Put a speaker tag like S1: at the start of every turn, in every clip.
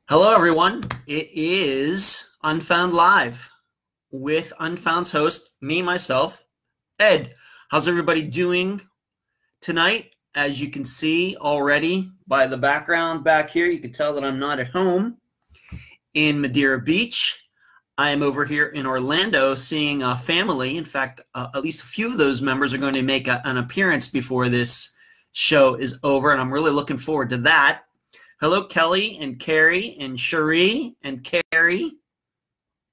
S1: Hello, everyone. It is Unfound Live with Unfound's host, me, myself, Ed. How's everybody doing tonight? As you can see already by the background back here, you can tell that I'm not at home in Madeira Beach. I am over here in Orlando seeing a family. In fact, at least a few of those members are going to make an appearance before this show is over, and I'm really looking forward to that. Hello, Kelly and Carrie and Cherie and Carrie.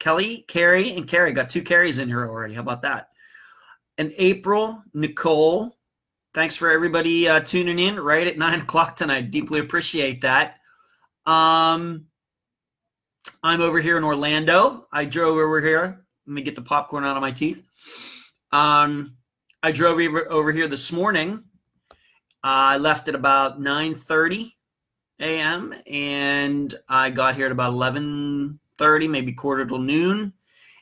S1: Kelly, Carrie, and Carrie. Got two Carries in here already. How about that? And April, Nicole. Thanks for everybody tuning in right at 9 o'clock tonight. Deeply appreciate that. I'm over here in Orlando. I drove over here. Let me get the popcorn out of my teeth. I drove over here this morning. I left at about 9:30 a.m. and I got here at about 11:30, maybe quarter till noon,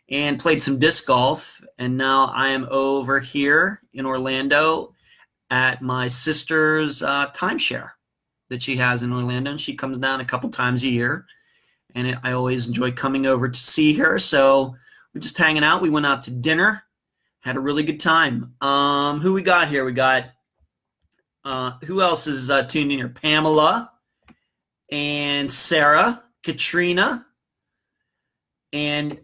S1: and played some disc golf. And now I am over here in Orlando at my sister's timeshare that she has in Orlando, and she comes down a couple times a year. And I always enjoy coming over to see her. So we're just hanging out. We went out to dinner, had a really good time. Who we got here? We got who else is tuned in here? Pamela and Sarah, Katrina, and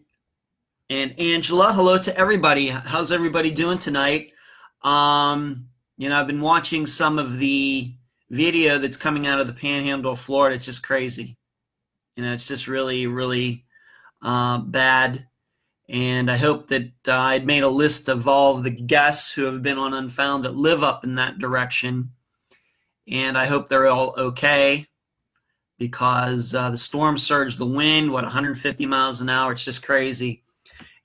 S1: Angela. Hello to everybody. How's everybody doing tonight? I've been watching some of the video that's coming out of the Panhandle of Florida. It's just crazy. It's just really, really bad. And I hope that I'd made a list of all of the guests who have been on Unfound that live up in that direction. And I hope they're all okay, because the storm surge, the wind, 150 miles an hour, it's just crazy.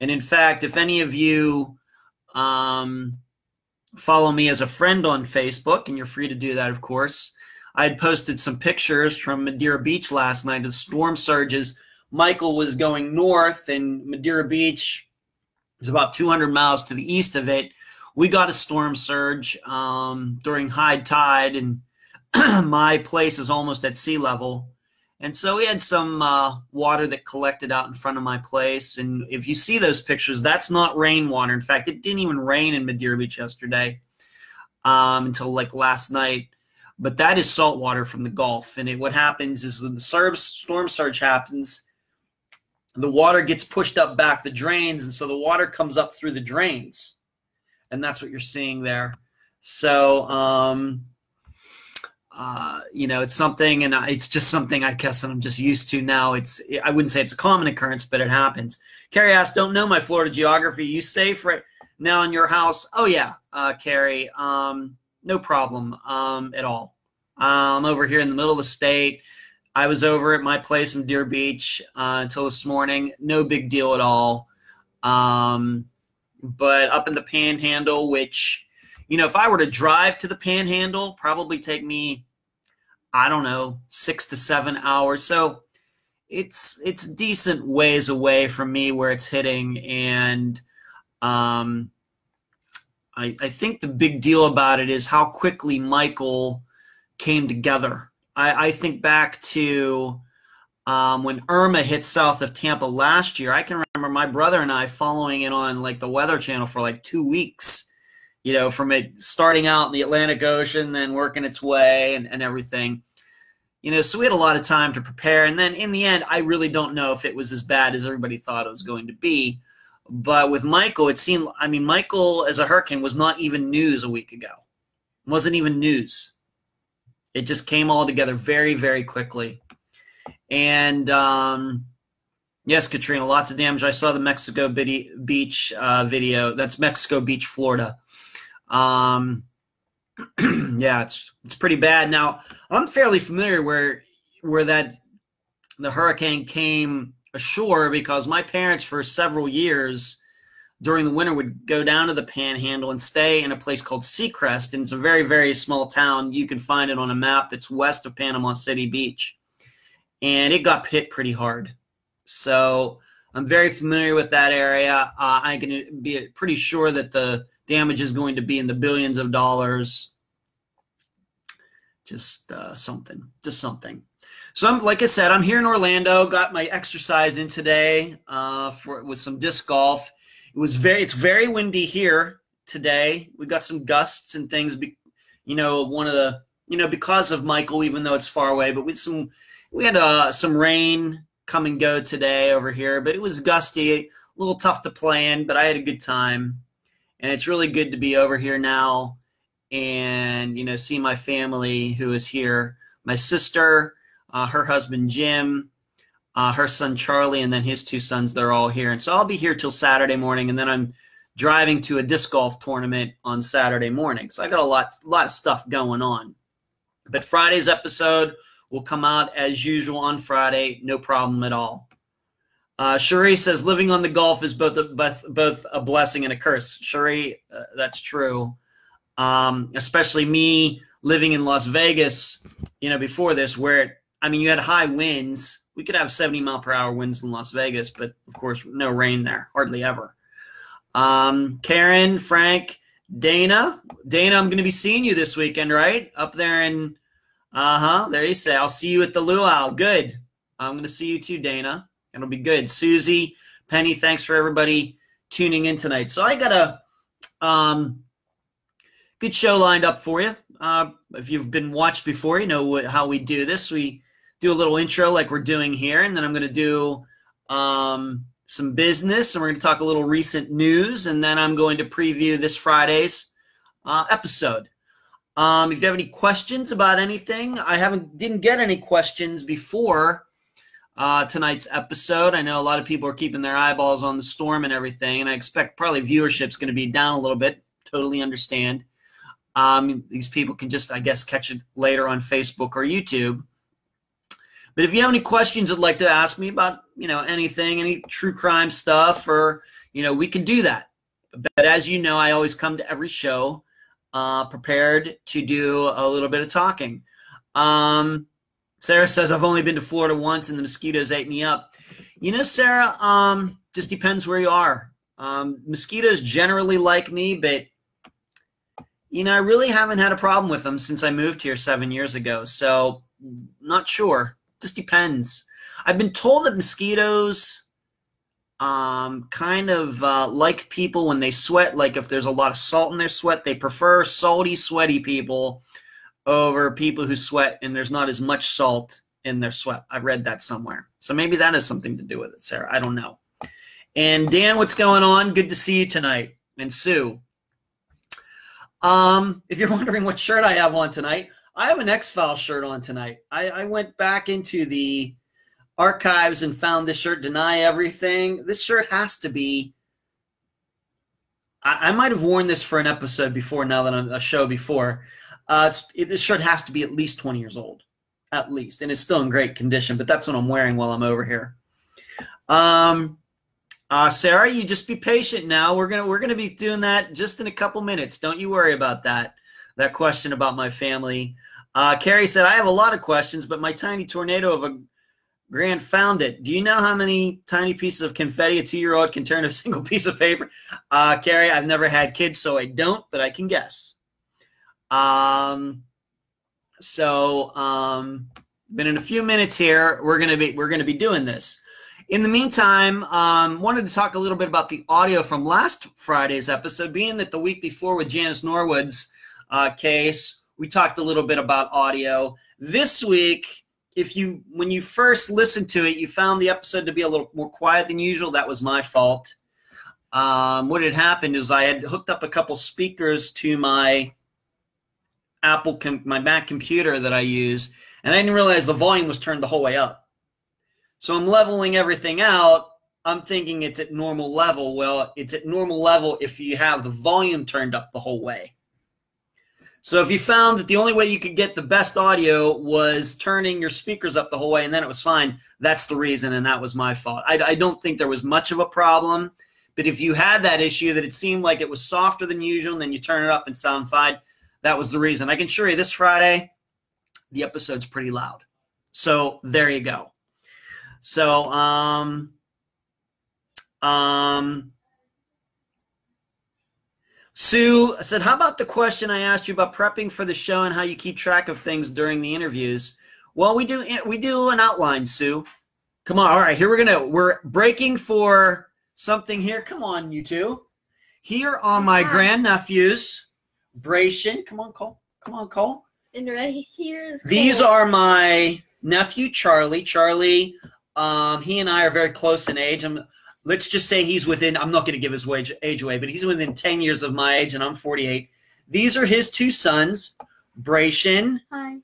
S1: And in fact, if any of you follow me as a friend on Facebook, and you're free to do that, of course, I had posted some pictures from Madeira Beach last night of the storm surges. Michael was going north, and Madeira Beach is about 200 miles to the east of it. We got a storm surge during high tide, and my place is almost at sea level. And so we had some water that collected out in front of my place. And if you see those pictures, that's not rainwater. In fact, it didn't even rain in Madeira Beach yesterday until like last night. But that is salt water from the Gulf. And what happens is when the storm surge happens, the water gets pushed up back the drains. And so the water comes up through the drains. And that's what you're seeing there. So, it's something, and it's just something I guess that I'm just used to now. I wouldn't say it's a common occurrence, but it happens. Carrie asked, don't know my Florida geography. You safe right now in your house? Oh, yeah, Carrie. No problem at all. I'm over here in the middle of the state. I was over at my place in Madeira Beach until this morning. No big deal at all. But up in the Panhandle, which, if I were to drive to the Panhandle, probably take me, I don't know, 6 to 7 hours. So it's decent ways away from me where it's hitting. And I think the big deal about it is how quickly Michael came together. I think back to when Irma hit south of Tampa last year. I can remember my brother and I following it on like the Weather Channel for like 2 weeks, from it starting out in the Atlantic Ocean, then working its way and everything. So we had a lot of time to prepare. And then in the end, I really don't know if it was as bad as everybody thought it was going to be. But with Michael, it seemed, Michael as a hurricane was not even news a week ago. It wasn't even news. It just came all together very, very quickly. And yes, Katrina, lots of damage. I saw the Mexico Beach video. That's Mexico Beach, Florida. Yeah, it's pretty bad. Now, I'm fairly familiar where the hurricane came ashore, because my parents for several years during the winter would go down to the Panhandle and stay in a place called Seacrest, and it's a very, very small town. You can find it on a map that's west of Panama City Beach, and it got hit pretty hard. So I'm very familiar with that area. I can be pretty sure that the damage is going to be in the billions of dollars. Just something. So like I said, I'm here in Orlando. Got my exercise in today with some disc golf. It's very windy here today. We got some gusts and things. Because of Michael, even though it's far away, but we had some rain come and go today over here. But it was gusty, a little tough to play in, but I had a good time, and it's really good to be over here now and see my family who is here. My sister. Her husband, Jim, her son, Charlie, and then his two sons, they're all here. And so I'll be here till Saturday morning, and then I'm driving to a disc golf tournament on Saturday morning. So I got a lot of stuff going on. But Friday's episode will come out as usual on Friday, no problem at all. Cherie says, living on the Gulf is both a blessing and a curse. Cherie, that's true. Especially me living in Las Vegas, before this, where you had high winds. We could have 70-mile-per-hour winds in Las Vegas, but, of course, no rain there, hardly ever. Karen, Frank, Dana. Dana, I'm going to be seeing you this weekend, right? Up there in there you say. I'll see you at the luau. Good. I'm going to see you too, Dana. It'll be good. Susie, Penny, thanks for everybody tuning in tonight. So I got a good show lined up for you. If you've been watched before, you know how we do this. We do a little intro like we're doing here, and then I'm going to do some business, and we're going to talk a little recent news, and then I'm going to preview this Friday's episode. If you have any questions about anything, didn't get any questions before tonight's episode. I know a lot of people are keeping their eyeballs on the storm and everything, and I expect probably viewership's going to be down a little bit. Totally understand. These people can just, I guess, catch it later on Facebook or YouTube. But if you have any questions you'd like to ask me about, anything, any true crime stuff, or, we can do that. But as you know, I always come to every show prepared to do a little bit of talking. Sarah says, I've only been to Florida once and the mosquitoes ate me up. Sarah, just depends where you are. Mosquitoes generally like me, but I really haven't had a problem with them since I moved here 7 years ago. So not sure. Just depends. I've been told that mosquitoes kind of like people when they sweat. Like if there's a lot of salt in their sweat, they prefer salty, sweaty people over people who sweat and there's not as much salt in their sweat. I read that somewhere. So maybe that has something to do with it, Sarah. I don't know. And Dan, what's going on? Good to see you tonight. And Sue. If you're wondering what shirt I have on tonight, I have an X-Files shirt on tonight. I went back into the archives and found this shirt, Deny Everything. This shirt has to be, I might have worn this for an episode before now that I'm a show before. This shirt has to be at least 20 years old, at least. And it's still in great condition, but that's what I'm wearing while I'm over here. Sarah, you just be patient now. We're gonna be doing that just in a couple minutes. Don't you worry about that question about my family. Carrie said, I have a lot of questions, but my tiny tornado of a grand found it. Do you know how many tiny pieces of confetti a 2-year-old can turn to a single piece of paper? Carrie, I've never had kids, so I don't, but I can guess. But in a few minutes here, we're gonna be doing this. In the meantime, wanted to talk a little bit about the audio from last Friday's episode, being that the week before with Janice Norwood's case, we talked a little bit about audio. This week, when you first listened to it, you found the episode to be a little more quiet than usual. That was my fault. What had happened is I had hooked up a couple speakers to my my Mac computer that I use, and I didn't realize the volume was turned the whole way up. So I'm leveling everything out. I'm thinking it's at normal level. Well, it's at normal level if you have the volume turned up the whole way. So if you found that the only way you could get the best audio was turning your speakers up the whole way and then it was fine, that's the reason, and that was my fault. I don't think there was much of a problem, but if you had that issue that it seemed like it was softer than usual and then you turn it up and sound fine, that was the reason. I can assure you this Friday, the episode's pretty loud. So there you go. So, Sue said, how about the question I asked you about prepping for the show and how you keep track of things during the interviews? Well, we do an outline, Sue. Come on. All right, here we're breaking for something here. Come on, you two. Here are my grandnephews. Bration. Come on, Cole. Come on, Cole.
S2: And right here is Cole.
S1: These are my nephew, Charlie. Charlie, he and I are very close in age. Let's just say he's within, I'm not going to give his age away, but he's within 10 years of my age, and I'm 48. These are his two sons, Bration.
S2: Hi.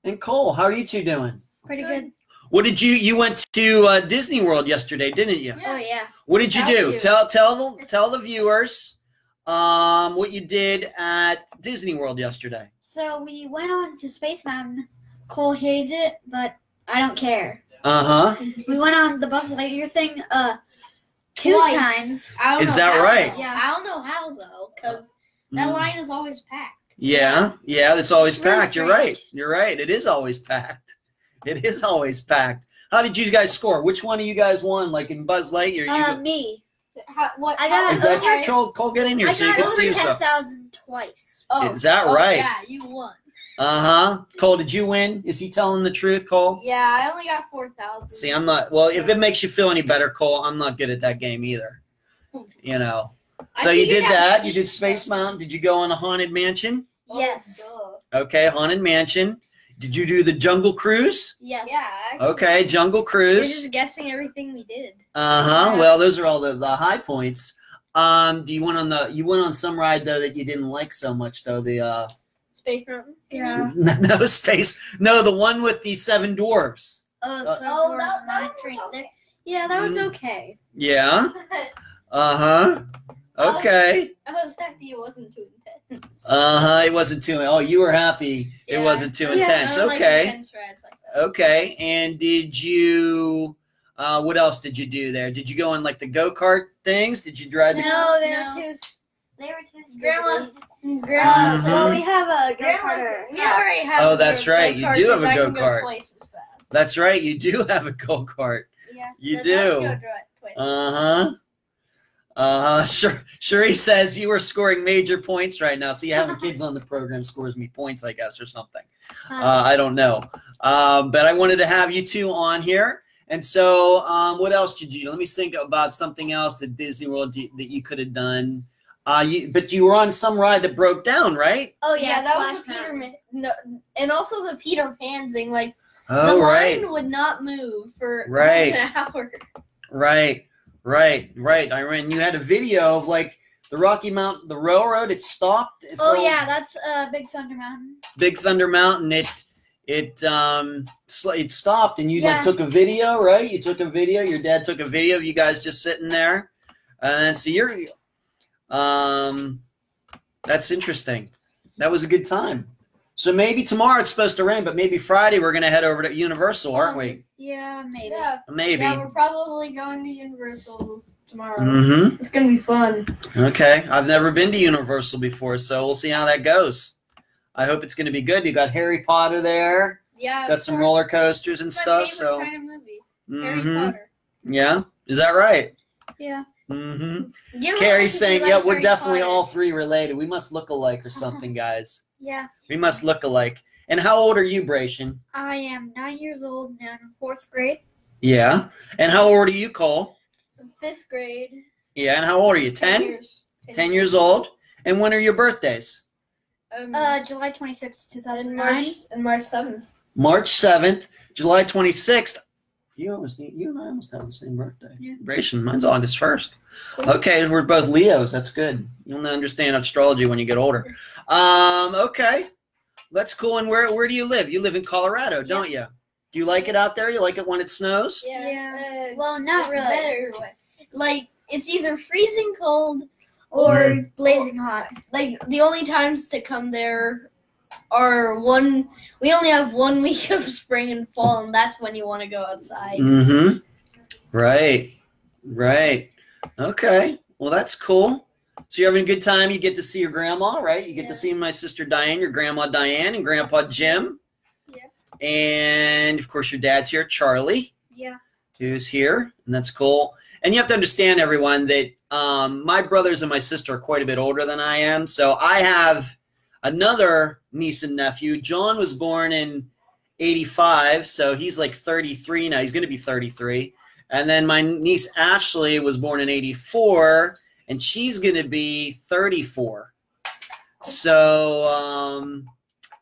S1: And Cole. How are you two doing?
S2: Pretty good.
S1: What did you went to Disney World yesterday, didn't you?
S2: Oh, yeah.
S1: What did you do? Tell the viewers what you did at Disney World yesterday.
S2: So we went on to Space Mountain. Cole hated it, but I don't care.
S1: Uh-huh.
S2: We went on the Buzz Lightyear thing two times.
S1: Is that right?
S3: Yeah. I don't know how, though, because that line is always packed.
S1: Yeah, it's always packed.
S2: Really
S1: You're right. You're right. It is always packed. It is always packed. How did you guys score? Which one of you guys won? Like in Buzz Lightyear?
S2: Me.
S3: What?
S2: I got
S1: Is that true? Cole, get in here so you can see yourself.
S2: I got over 10,000 twice.
S3: Oh,
S1: is that right?
S3: Yeah, you won.
S1: Uh-huh. Cole, did you win? Is he telling the truth, Cole?
S3: Yeah, I only got 4,000.
S1: See, I'm not. Well, if it makes you feel any better, Cole, I'm not good at that game either. You know. So you did that. You did Space Mountain. Did you go on a Haunted Mansion?
S2: Yes.
S1: Okay, Haunted Mansion. Did you do the Jungle Cruise?
S2: Yes.
S3: Yeah.
S1: Okay, Jungle
S3: You're
S1: Cruise.
S3: just guessing everything we did.
S1: Uh-huh. Well, those are all the high points. You went on some ride though that you didn't like so much though, the
S3: Space Mountain?
S2: Yeah.
S1: No, the one with the 7 dwarves.
S2: That that was okay.
S1: Yeah. Uh-huh. Okay.
S3: I was happy it wasn't too intense.
S1: Uh-huh. It wasn't too. Oh, you were happy. It wasn't too intense.
S3: I don't
S1: Okay.
S3: like intense rides like that.
S1: Okay. And did you? What else did you do there? Did you go on like the go-kart things? Did you drive the?
S2: No, they were too.
S3: Grandma.
S2: So we have a go-karter.
S3: We already have.
S1: Oh, that's right. You do have a go-kart.
S3: Twice as fast.
S1: That's right. You do have a go-kart.
S3: Yeah.
S1: You do. Uh-huh. Cherie says you are scoring major points right now. See, having kids on the program scores me points, I guess, or something. I don't know. But I wanted to have you two on here. And so what else did you do? Let me think about something else at Disney World that you could have done. But you were on some ride that broke down, right?
S2: Oh,
S3: yeah, that was the Peter Pan. No, and also the Peter Pan thing. Like,
S1: oh,
S3: the
S1: right.
S3: line would not move for an hour.
S1: Right. You had a video of like the Rocky Mountain, the railroad. It stopped.
S2: Yeah, that's Big Thunder Mountain.
S1: Big Thunder Mountain. It stopped, and you like took a video, right? You took a video. Your dad took a video of you guys just sitting there, and so you're. That's interesting. That was a good time. So maybe tomorrow it's supposed to rain, but maybe Friday we're gonna head over to Universal, aren't we?
S2: Yeah, maybe.
S3: Yeah.
S1: Maybe.
S3: Yeah, we're probably going to Universal tomorrow.
S1: Mm-hmm.
S3: It's gonna be fun.
S1: Okay, I've never been to Universal before, so we'll see how that goes. I hope it's gonna be good. You got Harry Potter there.
S3: Yeah.
S1: Got some roller coasters and stuff. So.
S3: Kind of movie. Harry Potter.
S1: Yeah, is that right?
S2: Yeah.
S1: Mm-hmm. Carrie's saying, yeah, we're definitely all three related. We must look alike or something, guys.
S2: Yeah.
S1: We must look alike. And how old are you, Bration?
S2: I am 9 years old now, in 4th grade.
S1: Yeah. And how old are you, Cole?
S3: 5th grade.
S1: Yeah. And how old are you? 10?
S3: years.
S1: 10 years old. And when are your birthdays?
S2: July 26th, 2009.
S3: And March 7th.
S1: March 7th, July 26th. You and I almost have the same birthday.
S2: Yeah.
S1: Bration, mine's August 1st. Okay, we're both Leos. That's good. You'll understand astrology when you get older. Okay. That's cool. And where do you live? You live in Colorado, don't you? Do you like it out there? You like it when it snows?
S2: Yeah. Well, not really.
S3: Better. Like, it's either freezing cold or
S2: blazing hot.
S3: Like, the only times to come there are we only have 1 week of spring and fall, and that's when you want to go outside.
S1: Mm-hmm. Right. Okay. Well, that's cool. So you're having a good time. You get to see your grandma, right? You get to see my sister Diane, your grandma Diane, and Grandpa Jim. Yeah. And, of course, your dad's here, Charlie.
S2: Yeah.
S1: Who's here, and that's cool. And you have to understand, everyone, that my brothers and my sister are quite a bit older than I am. So I have another niece and nephew. John was born in 85, so he's like 33 now. He's going to be 33. And then my niece Ashley was born in 84, and she's going to be 34. So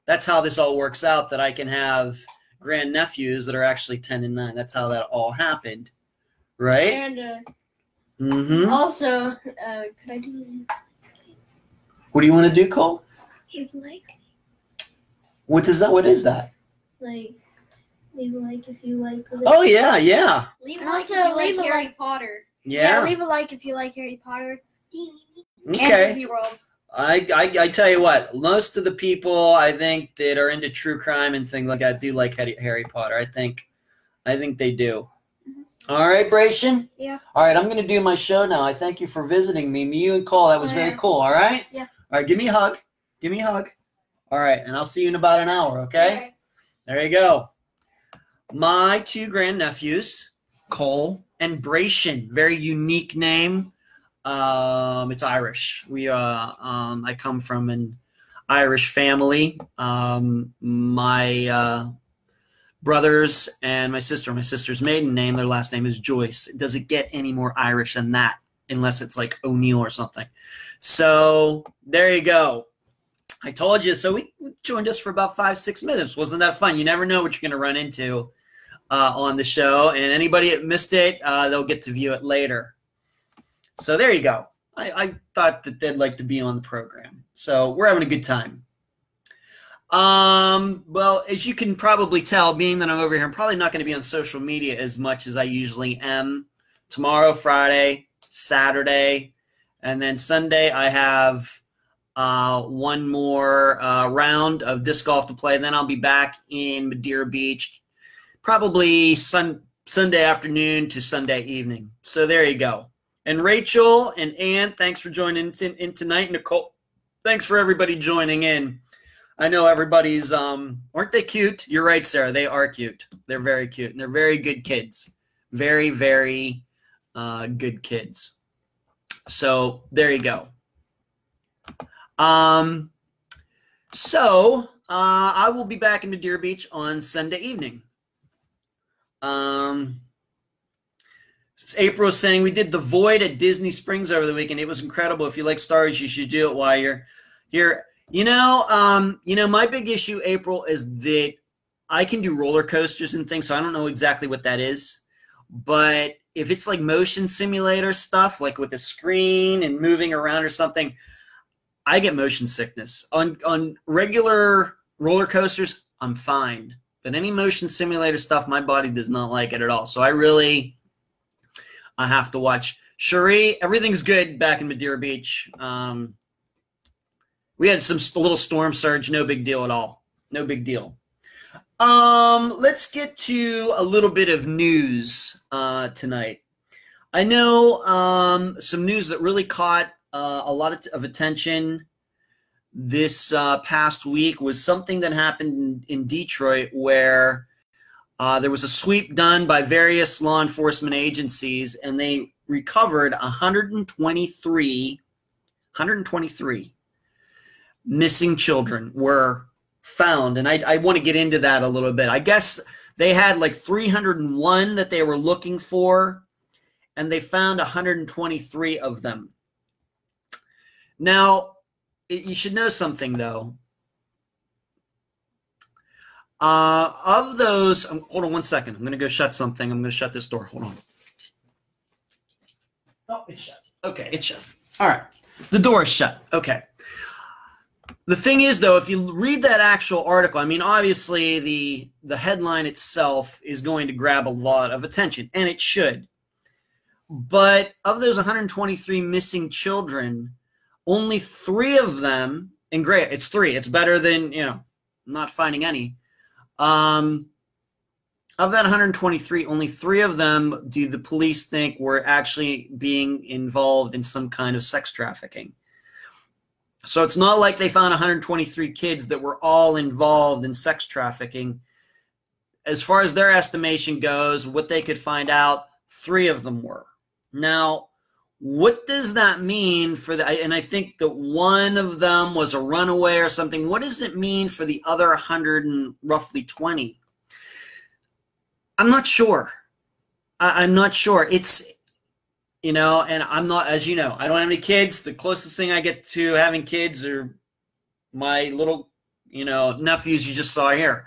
S1: that's how this all works out, that I can have grandnephews that are actually 10 and 9. That's how that all happened, right?
S3: And also, could I do?
S1: What do you want to do, Cole?
S3: Leave a like.
S1: What is that? What is that?
S3: Like, leave a like if you like.
S1: Oh yeah, yeah.
S3: Leave a
S2: And
S3: like
S2: also
S3: if you
S2: leave
S3: like
S2: a
S3: Harry
S2: like-
S3: Potter.
S1: Yeah.
S2: Leave a like if you like Harry Potter. And
S1: Okay.
S2: Disney World.
S1: I tell you what, most of the people I think that are into true crime and things like that do like Harry Potter. I think they do. All right, Bration?
S2: Yeah.
S1: All right, I'm going to do my show now. I thank you for visiting me. You and Cole, that was very cool, all right?
S2: Yeah.
S1: All right, give me a hug. Give me a hug. All right, and I'll see you in about an hour, okay? There you go. My two grandnephews, Cole and Bration. Very unique name. It's Irish. I come from an Irish family. My brothers and my sister's maiden name, their last name is Joyce. Does it get any more Irish than that? Unless it's like O'Neill or something. So there you go. I told you. So we joined us for about 5-6 minutes. Wasn't that fun? You never know what you're going to run into on the show. And anybody that missed it, they'll get to view it later. So there you go. I thought that they'd like to be on the program. So we're having a good time. Well, as you can probably tell, being that I'm over here, I'm probably not going to be on social media as much as I usually am. Tomorrow, Friday, Saturday, and then Sunday I have one more round of disc golf to play. Then I'll be back in Madeira Beach probably Sunday afternoon to Sunday evening. So there you go. And Rachel and Ann, thanks for joining in tonight. Nicole, thanks for everybody joining in. I know everybody's, aren't they cute? You're right, Sarah. They are cute. They're very cute. And they're very good kids. Very, very good kids. So there you go. So I will be back in Madeira Beach on Sunday evening. April is saying we did The Void at Disney Springs over the weekend. It was incredible. If you like Star Wars, you should do it while you're here. You know, my big issue, April, is that I can do roller coasters and things, so I don't know exactly what that is. But if it's like motion simulator stuff, like with a screen and moving around or something, I get motion sickness. On regular roller coasters, I'm fine. But any motion simulator stuff, my body does not like it at all. So I have to watch. Cherie, everything's good back in Madeira Beach. We had some little storm surge, no big deal at all. No big deal. Let's get to a little bit of news tonight. I know some news that really caught a lot of attention this past week was something that happened in Detroit where there was a sweep done by various law enforcement agencies, and they recovered 123 missing children were found. And I want to get into that a little bit. I guess they had like 301 that they were looking for, and they found 123 of them. Now, you should know something, though. Of those, hold on one second. I'm going to go shut something. I'm going to shut this door. Hold on. Oh, it's shut. Okay, it's shut. All right. The door is shut. Okay. The thing is, though, if you read that actual article, I mean, obviously the headline itself is going to grab a lot of attention, and it should. But of those 123 missing children, only 3 of them, and great, it's 3. It's better than, not finding any. Of that 123, only 3 of them do the police think were actually being involved in some kind of sex trafficking. So it's not like they found 123 kids that were all involved in sex trafficking. As far as their estimation goes, what they could find out, 3 of them were. Now, what does that mean for the, and I think that one of them was a runaway or something. What does it mean for the other 100 and roughly 20 I'm not sure. I'm not sure. It's, you know, and I'm not, as you know, I don't have any kids. The closest thing I get to having kids are my little, you know, nephews you just saw here.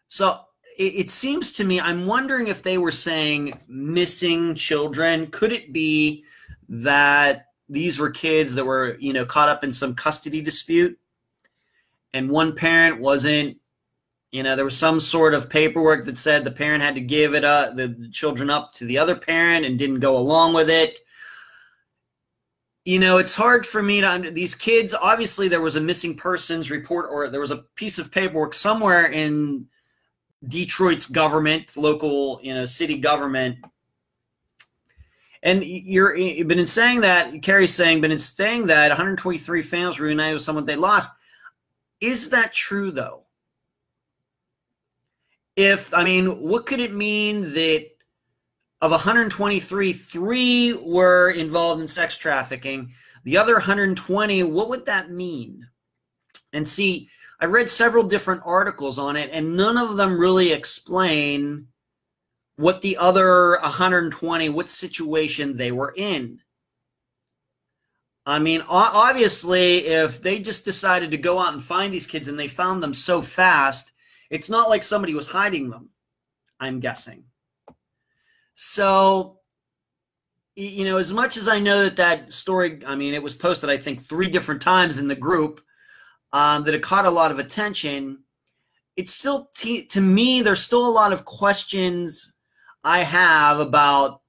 S1: So it seems to me, I'm wondering if they were saying missing children. Could it be that these were kids that were, you know, caught up in some custody dispute and one parent wasn't, you know, there was some sort of paperwork that said the parent had to give it up, the children up to the other parent and didn't go along with it. You know, it's hard for me to, these kids, obviously there was a missing persons report, or there was a piece of paperwork somewhere in Detroit's government, local, you know, city government. And you've been in saying that, Carrie's saying, been in saying that 123 families reunited with someone they lost. Is that true though? If, I mean, what could it mean that of 123, 3 were involved in sex trafficking, the other 120, what would that mean? And see, I read several different articles on it, and none of them really explain what the other 120, what situation they were in. I mean, obviously, if they just decided to go out and find these kids and they found them so fast, it's not like somebody was hiding them, I'm guessing. So, you know, as much as I know that that story, I mean, it was posted, I think, 3 different times in the group, that it caught a lot of attention, it's still, to me, there's still a lot of questions I have about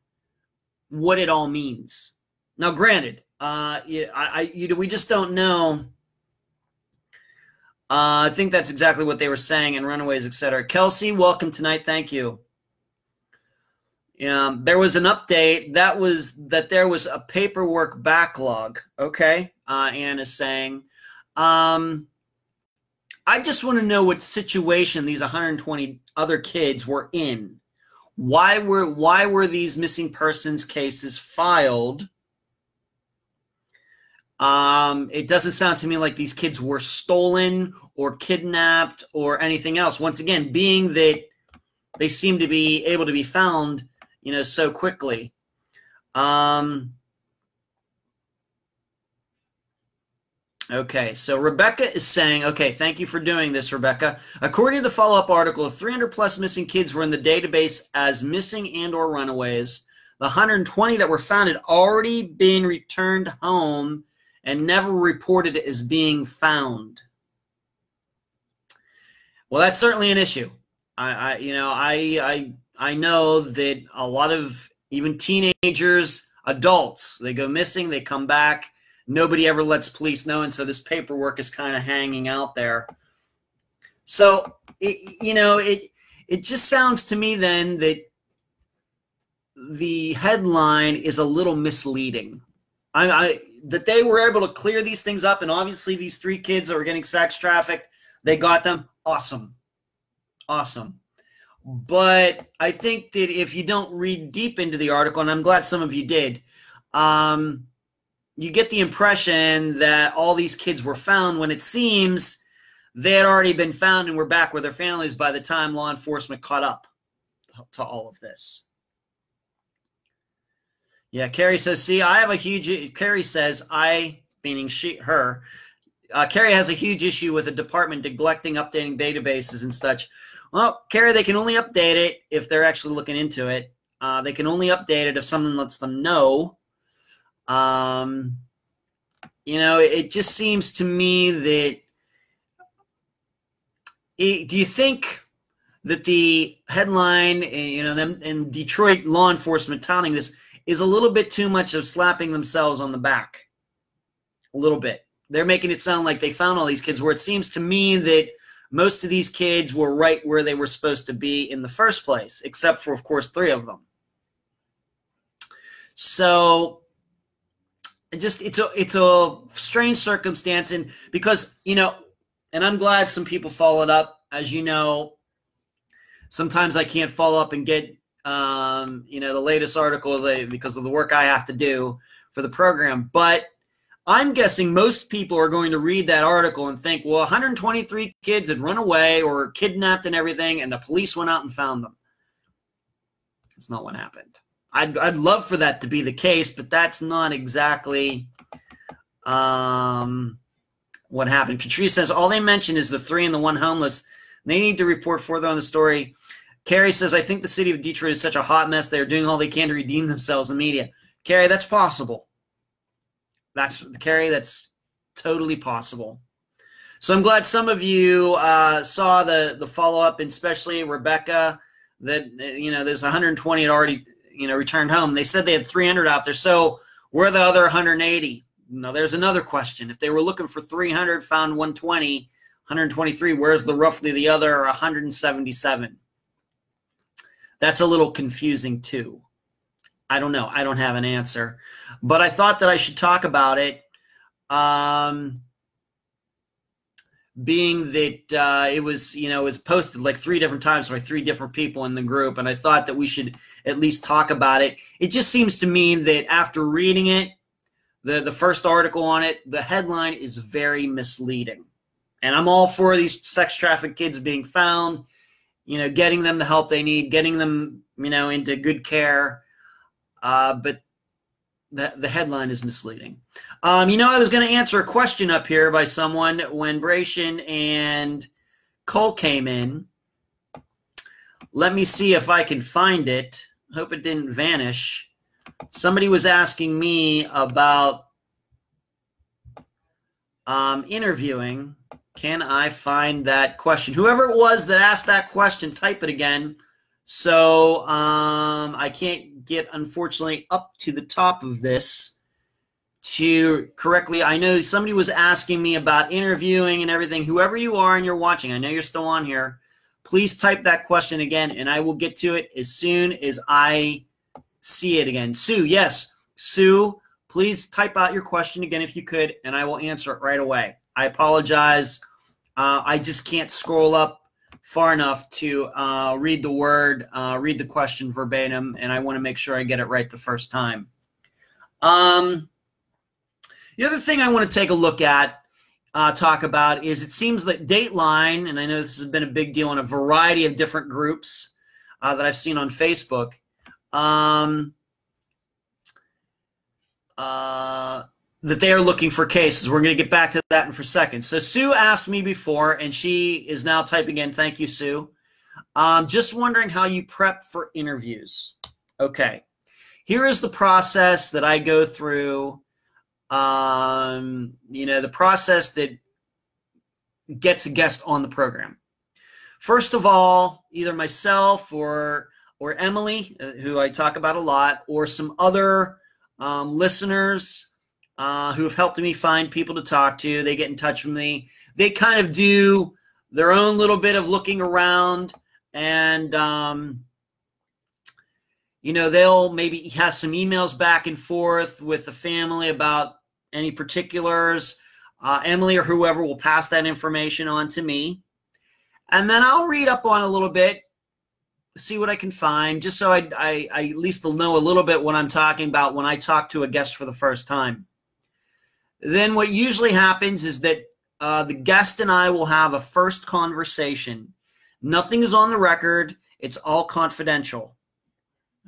S1: what it all means. Now, granted, we just don't know. I think that's exactly what they were saying in Runaways, etc. Kelsey, welcome tonight. Thank you. There was an update that there was a paperwork backlog. Okay, Anne is saying. I just want to know what situation these 120 other kids were in. Why were these missing persons cases filed? It doesn't sound to me like these kids were stolen or kidnapped or anything else. Once again, being that they seem to be able to be found, you know, so quickly. Okay, so Rebecca is saying, okay, thank you for doing this, Rebecca. According to the follow-up article, 300 plus missing kids were in the database as missing and or runaways. The 120 that were found had already been returned home and never reported as being found. Well, that's certainly an issue. I know that a lot of even teenagers, adults, they go missing, they come back. Nobody ever lets police know, and so this paperwork is kind of hanging out there. So, it just sounds to me then that the headline is a little misleading. That they were able to clear these things up, and obviously these 3 kids that were getting sex trafficked, they got them. Awesome. Awesome. But I think that if you don't read deep into the article, and I'm glad some of you did, you get the impression that all these kids were found when it seems they had already been found and were back with their families by the time law enforcement caught up to all of this. Yeah, Carrie says, see, I have a huge, Carrie says, meaning her, Carrie has a huge issue with the department neglecting updating databases and such. Well, Carrie, they can only update it if they're actually looking into it. They can only update it if someone lets them know. It just seems to me that do you think that the headline, them in Detroit law enforcement touting this is a little bit too much of slapping themselves on the back? A little bit. They're making it sound like they found all these kids, where it seems to me that most of these kids were right where they were supposed to be in the first place, except for, of course, 3 of them. So it's a strange circumstance, and because, and I'm glad some people followed up. As you know, sometimes I can't follow up and get the latest articles because of the work I have to do for the program. But I'm guessing most people are going to read that article and think, well, 123 kids had run away or kidnapped and everything, and the police went out and found them. That's not what happened. I'd love for that to be the case, but that's not exactly what happened. Katrina says, all they mention is the 3 and the 1 homeless. They need to report further on the story. Carrie says, I think the city of Detroit is such a hot mess. They're doing all they can to redeem themselves in media. Carrie, that's possible. Carrie, that's totally possible. So I'm glad some of you saw the follow-up, and especially Rebecca, that, there's 120 had already, returned home. They said they had 300 out there. So where are the other 180? Now, there's another question. If they were looking for 300, found 120, 123, where's roughly the other 177? That's a little confusing too. I don't know. I don't have an answer. But I thought that I should talk about it, being that it was posted like 3 different times by 3 different people in the group, and I thought that we should at least talk about it. It just seems to me that after reading it, the first article on it, the headline is very misleading. And I'm all for these sex trafficked kids being found, getting them the help they need, getting them, into good care. But the headline is misleading. I was going to answer a question up here by someone when Bration and Cole came in. Let me see if I can find it. Hope it didn't vanish. Somebody was asking me about interviewing. Can I find that question? Whoever it was that asked that question, type it again. So I can't get, unfortunately, up to the top of this to correctly. I know somebody was asking me about interviewing and everything. Whoever you are and you're watching, I know you're still on here. Please type that question again, and I will get to it as soon as I see it again. Sue, yes. Sue, please type out your question again if you could, and I will answer it right away. I apologize. I just can't scroll up far enough to read the question verbatim, and I want to make sure I get it right the first time. The other thing I want to take a look at, talk about, is it seems that Dateline, and I know this has been a big deal in a variety of different groups that I've seen on Facebook, that they are looking for cases. We're going to get back to that in for a second. So Sue asked me before, and she is now typing in. Thank you, Sue. Just wondering how you prep for interviews. Okay. Here is the process that I go through. The process that gets a guest on the program. First of all, either myself or Emily, who I talk about a lot, or some other listeners who have helped me find people to talk to. They get in touch with me. They kind of do their own little bit of looking around, and they'll maybe have some emails back and forth with the family about any particulars. Emily or whoever will pass that information on to me, and then I'll read up on a little bit, see what I can find, just so I at least will know a little bit what I'm talking about when I talk to a guest for the first time. Then what usually happens is that the guest and I will have a first conversation. Nothing is on the record. It's all confidential.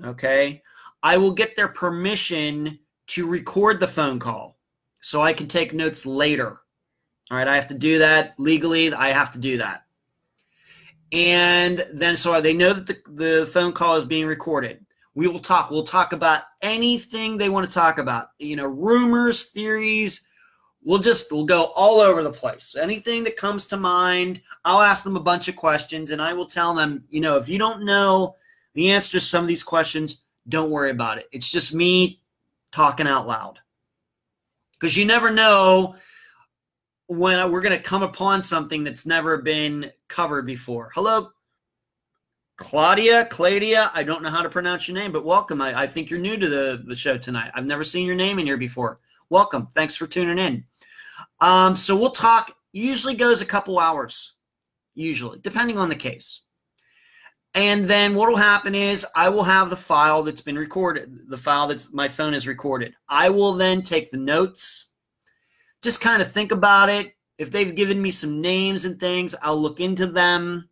S1: Okay? I will get their permission to record the phone call so I can take notes later. All right? I have to do that legally. I have to do that. And then so they know that the phone call is being recorded. We will talk. We'll talk about anything they want to talk about. Rumors, theories. We'll go all over the place. Anything that comes to mind, I'll ask them a bunch of questions, and I will tell them, if you don't know the answer to some of these questions, don't worry about it. It's just me talking out loud. Because you never know when we're going to come upon something that's never been covered before. Hello, Claudia, I don't know how to pronounce your name, but welcome. I think you're new to the show tonight. I've never seen your name in here before. Welcome. Thanks for tuning in. So we'll talk. Usually goes a couple hours, usually, depending on the case. And then what will happen is I will have the file that's been recorded, the file that's my phone is recorded. I will then take the notes. just kind of think about it. If they've given me some names and things, I'll look into them.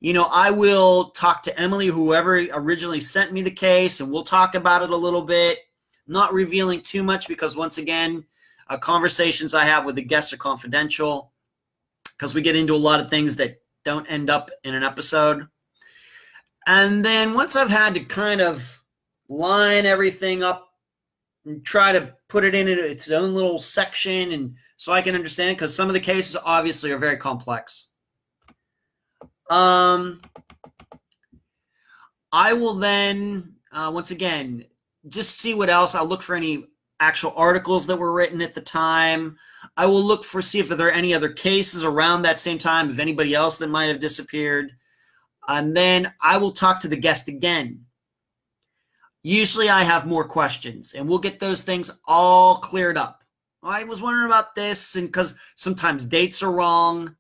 S1: You know, I will talk to Emily, whoever originally sent me the case, and we'll talk about it a little bit. Not revealing too much because, once again, conversations I have with the guests are confidential because we get into a lot of things that don't end up in an episode. And then once I've had to kind of line everything up and try to put it into its own little section, and so I can understand, because some of the cases obviously are very complex. I will then, once again, just see what else. I'll look for any actual articles that were written at the time. I will look for, see if there are any other cases around that same time, if anybody else that might have disappeared. And then I will talk to the guest again. Usually I have more questions, and we'll get those things all cleared up. I was wondering about this, and because sometimes dates are wrong,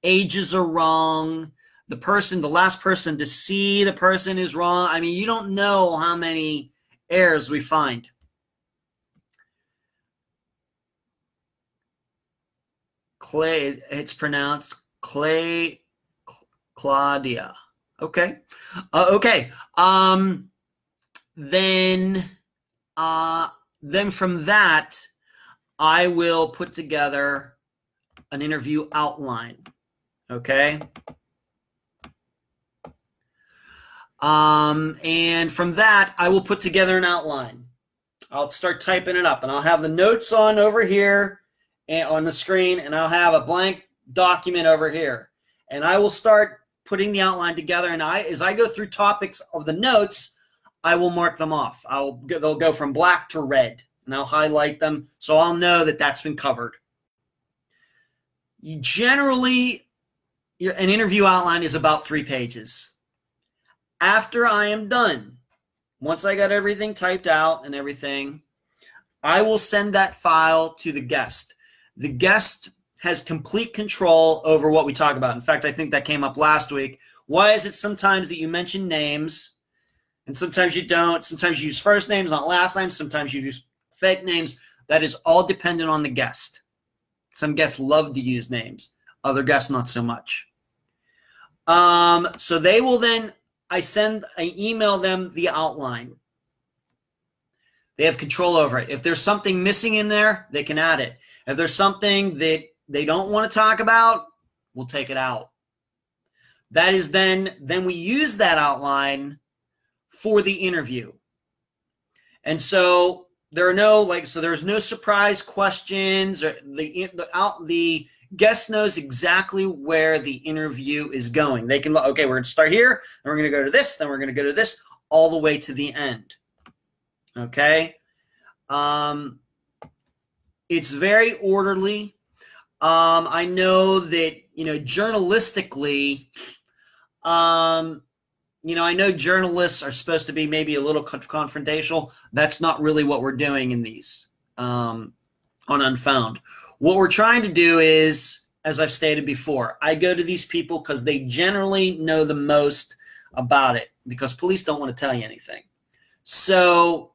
S1: ages are wrong, the last person to see the person is wrong. I mean, you don't know how many errors we find. Clay, it's pronounced Claudia. Okay. Okay. Then from that, I will put together an interview outline. Okay. And from that, I will put together an outline. I'll start typing it up, and I'll have the notes on over here and on the screen, and I'll have a blank document over here. And I will start putting the outline together, and as I go through topics of the notes, I will mark them off. They'll go from black to red, and I'll highlight them so I'll know that that's been covered. Generally, an interview outline is about 3 pages. After I am done, once I got everything typed out and everything, I will send that file to the guest. The guest has complete control over what we talk about. In fact, I think that came up last week. Why is it sometimes that you mention names and sometimes you don't? Sometimes you use first names, not last names. Sometimes you use fake names. That is all dependent on the guest. Some guests love to use names. Other guests, not so much. So they will then, I email them the outline. They have control over it. If there's something missing in there, they can add it. If there's something that they don't want to talk about, we'll take it out. That is then we use that outline for the interview. And so there's no surprise questions, or the guest knows exactly where the interview is going. They can, okay, we're going to start here, then we're going to go to this, then we're going to go to this, all the way to the end. Okay? It's very orderly. I know that, journalistically, I know journalists are supposed to be maybe a little confrontational. That's not really what we're doing in these on Unfound. What we're trying to do is, as I've stated before, I go to these people because they generally know the most about it, because police don't want to tell you anything. So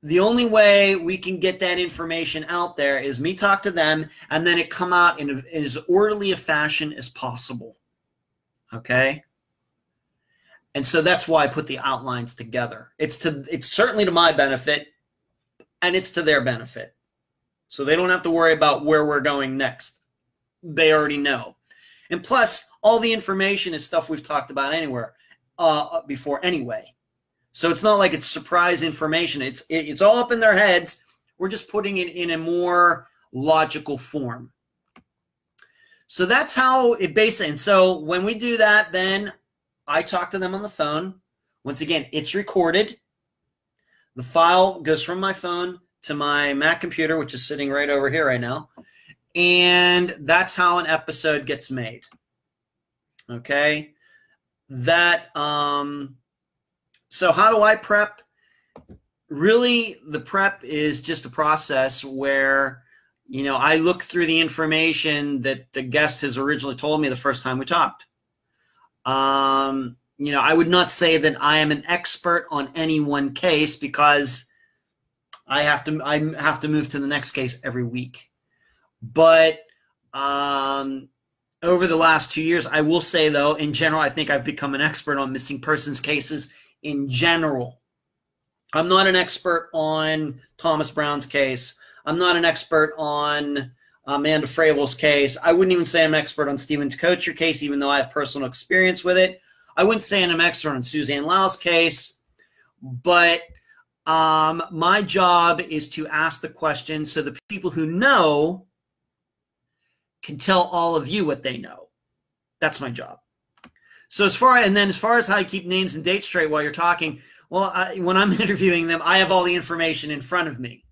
S1: the only way we can get that information out there is me talk to them, and then it come out in as orderly a fashion as possible. Okay? And so that's why I put the outlines together. It's certainly to my benefit, and it's to their benefit. So they don't have to worry about where we're going next. They already know. And plus, all the information is stuff we've talked about before anyway. So it's not like it's surprise information. It's all up in their heads. We're just putting it in a more logical form. So that's how it basically, and so when we do that, then I talk to them on the phone. Once again, it's recorded. The file goes from my phone to my Mac computer, which is sitting right over here right now. And that's how an episode gets made. Okay? So how do I prep? Really, the prep is just a process where, I look through the information that the guest has originally told me the first time we talked. I would not say that I am an expert on any one case, because I have to move to the next case every week. But over the last 2 years, I will say, though, in general, I think I've become an expert on missing persons cases in general. I'm not an expert on Thomas Brown's case. I'm not an expert on Amanda Fravel's case. I wouldn't even say I'm an expert on Stephen Kocher case, even though I have personal experience with it. I wouldn't say I'm an expert on Suzanne Lau's case. But my job is to ask the question so the people who know can tell all of you what they know. That's my job. So as far as how I keep names and dates straight while you're talking, well, when I'm interviewing them, I have all the information in front of me.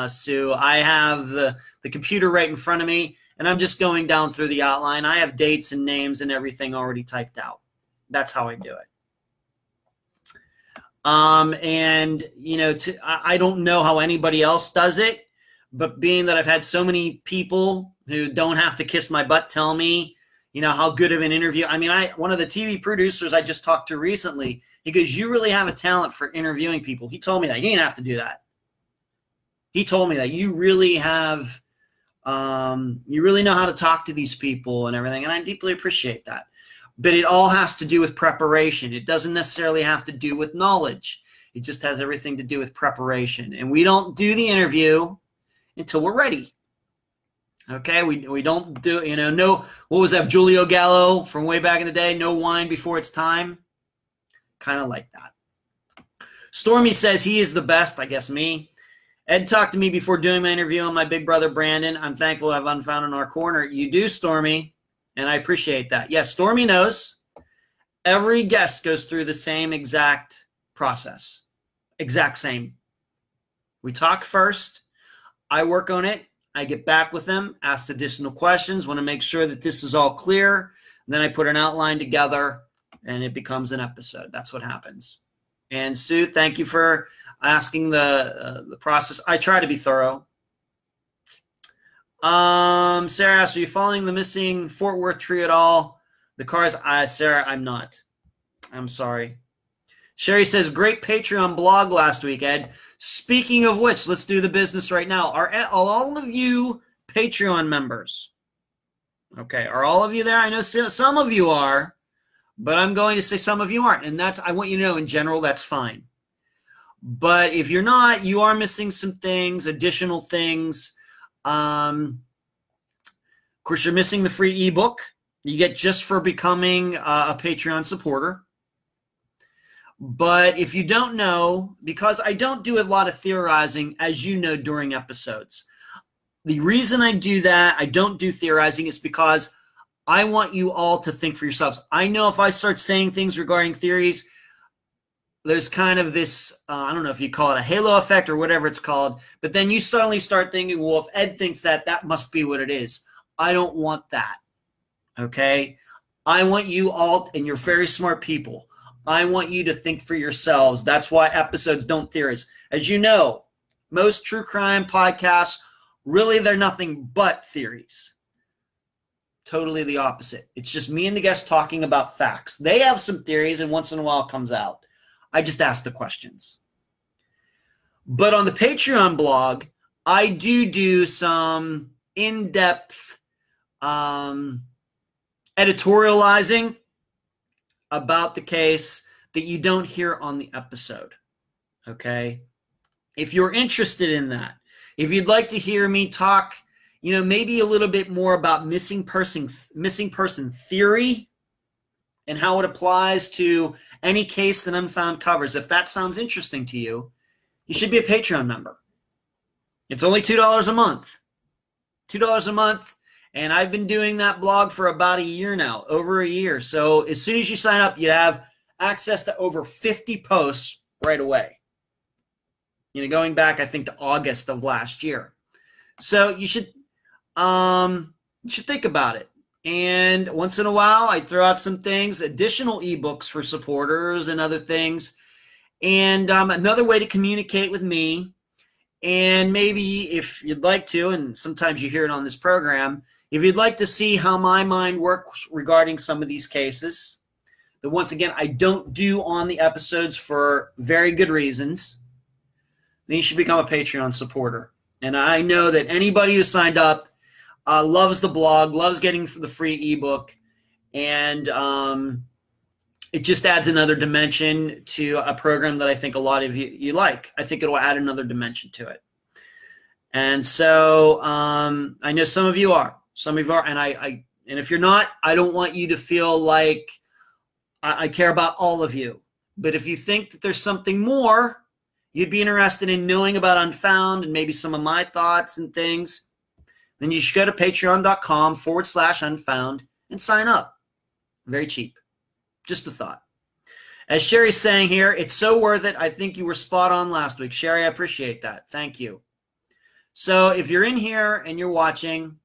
S1: So I have the computer right in front of me, and I'm just going down through the outline. I have dates and names and everything already typed out. That's how I do it. And, you know, I don't know how anybody else does it, but being that I've had so many people who don't have to kiss my butt tell me, you know, how good of an interview. I mean, one of the TV producers I just talked to recently, he goes, "You really have a talent for interviewing people." He told me that. He didn't have to do that. He told me that you really have, you really know how to talk to these people and everything. And I deeply appreciate that. But it all has to do with preparation. It doesn't necessarily have to do with knowledge. It just has everything to do with preparation. And we don't do the interview until we're ready. Okay, we don't do, you know, no, what was that, Julio Gallo from way back in the day, no wine before it's time? Kind of like that. Stormy says he is the best, I guess me. Ed talked to me before doing my interview on my big brother Brandon. I'm thankful to have Unfound in our corner. You do, Stormy, and I appreciate that. Yes, Stormy knows. Every guest goes through the same exact process. Exact same. We talk first. I work on it. I get back with them, ask additional questions, want to make sure that this is all clear. Then I put an outline together, and it becomes an episode. That's what happens. And Sue, thank you for asking the process. I try to be thorough. Sarah asks, are you following the missing Fort Worth tree at all? The cars, Sarah, I'm not. I'm sorry. Sherry says, great Patreon blog last week, Ed. Speaking of which, let's do the business right now. Are all of you Patreon members? Okay, are all of you there? I know some of you are, but I'm going to say some of you aren't. And I want you to know, in general, that's fine. But if you're not, you are missing some things, additional things. Of course, you're missing the free ebook you get just for becoming a Patreon supporter. But if you don't know, because I don't do a lot of theorizing, as you know, during episodes. The reason I do that, I don't do theorizing, is because I want you all to think for yourselves. I know if I start saying things regarding theories, there's kind of this, I don't know if you call it a halo effect or whatever it's called, but then you suddenly start thinking, well, if Ed thinks that, that must be what it is. I don't want that, okay? I want you all, and you're very smart people, I want you to think for yourselves. That's why episodes don't theorize. As you know, most true crime podcasts, really they're nothing but theories. Totally the opposite. It's just me and the guest talking about facts. They have some theories, and once in a while it comes out. I just ask the questions. But on the Patreon blog, I do some in-depth editorializing about the case that you don't hear on the episode, okay? If you're interested in that, if you'd like to hear me talk, you know, maybe a little bit more about missing person theory and how it applies to any case that Unfound covers, if that sounds interesting to you, you should be a Patreon member. It's only $2 a month. $2 a month. And I've been doing that blog for about a year now, over a year. So as soon as you sign up, you have access to over 50 posts right away. You know, going back, I think, to August of last year. So you should think about it. And once in a while, I throw out some things, additional ebooks for supporters and other things. And another way to communicate with me, and maybe if you'd like to, and sometimes you hear it on this program, if you'd like to see how my mind works regarding some of these cases, that once again, I don't do on the episodes for very good reasons. then you should become a Patreon supporter. And I know that anybody who signed up loves the blog, loves getting the free ebook, and it just adds another dimension to a program that I think a lot of you like. I think it will add another dimension to it. And so I know some of you are. Some of you are, and and if you're not, I don't want you to feel like I care about all of you. But if you think that there's something more, you'd be interested in knowing about Unfound and maybe some of my thoughts and things, then you should go to patreon.com/unfound and sign up. Very cheap. Just a thought. As Sherry's saying here, it's so worth it. I think you were spot on last week. Sherry, I appreciate that. Thank you. So if you're in here and you're watching,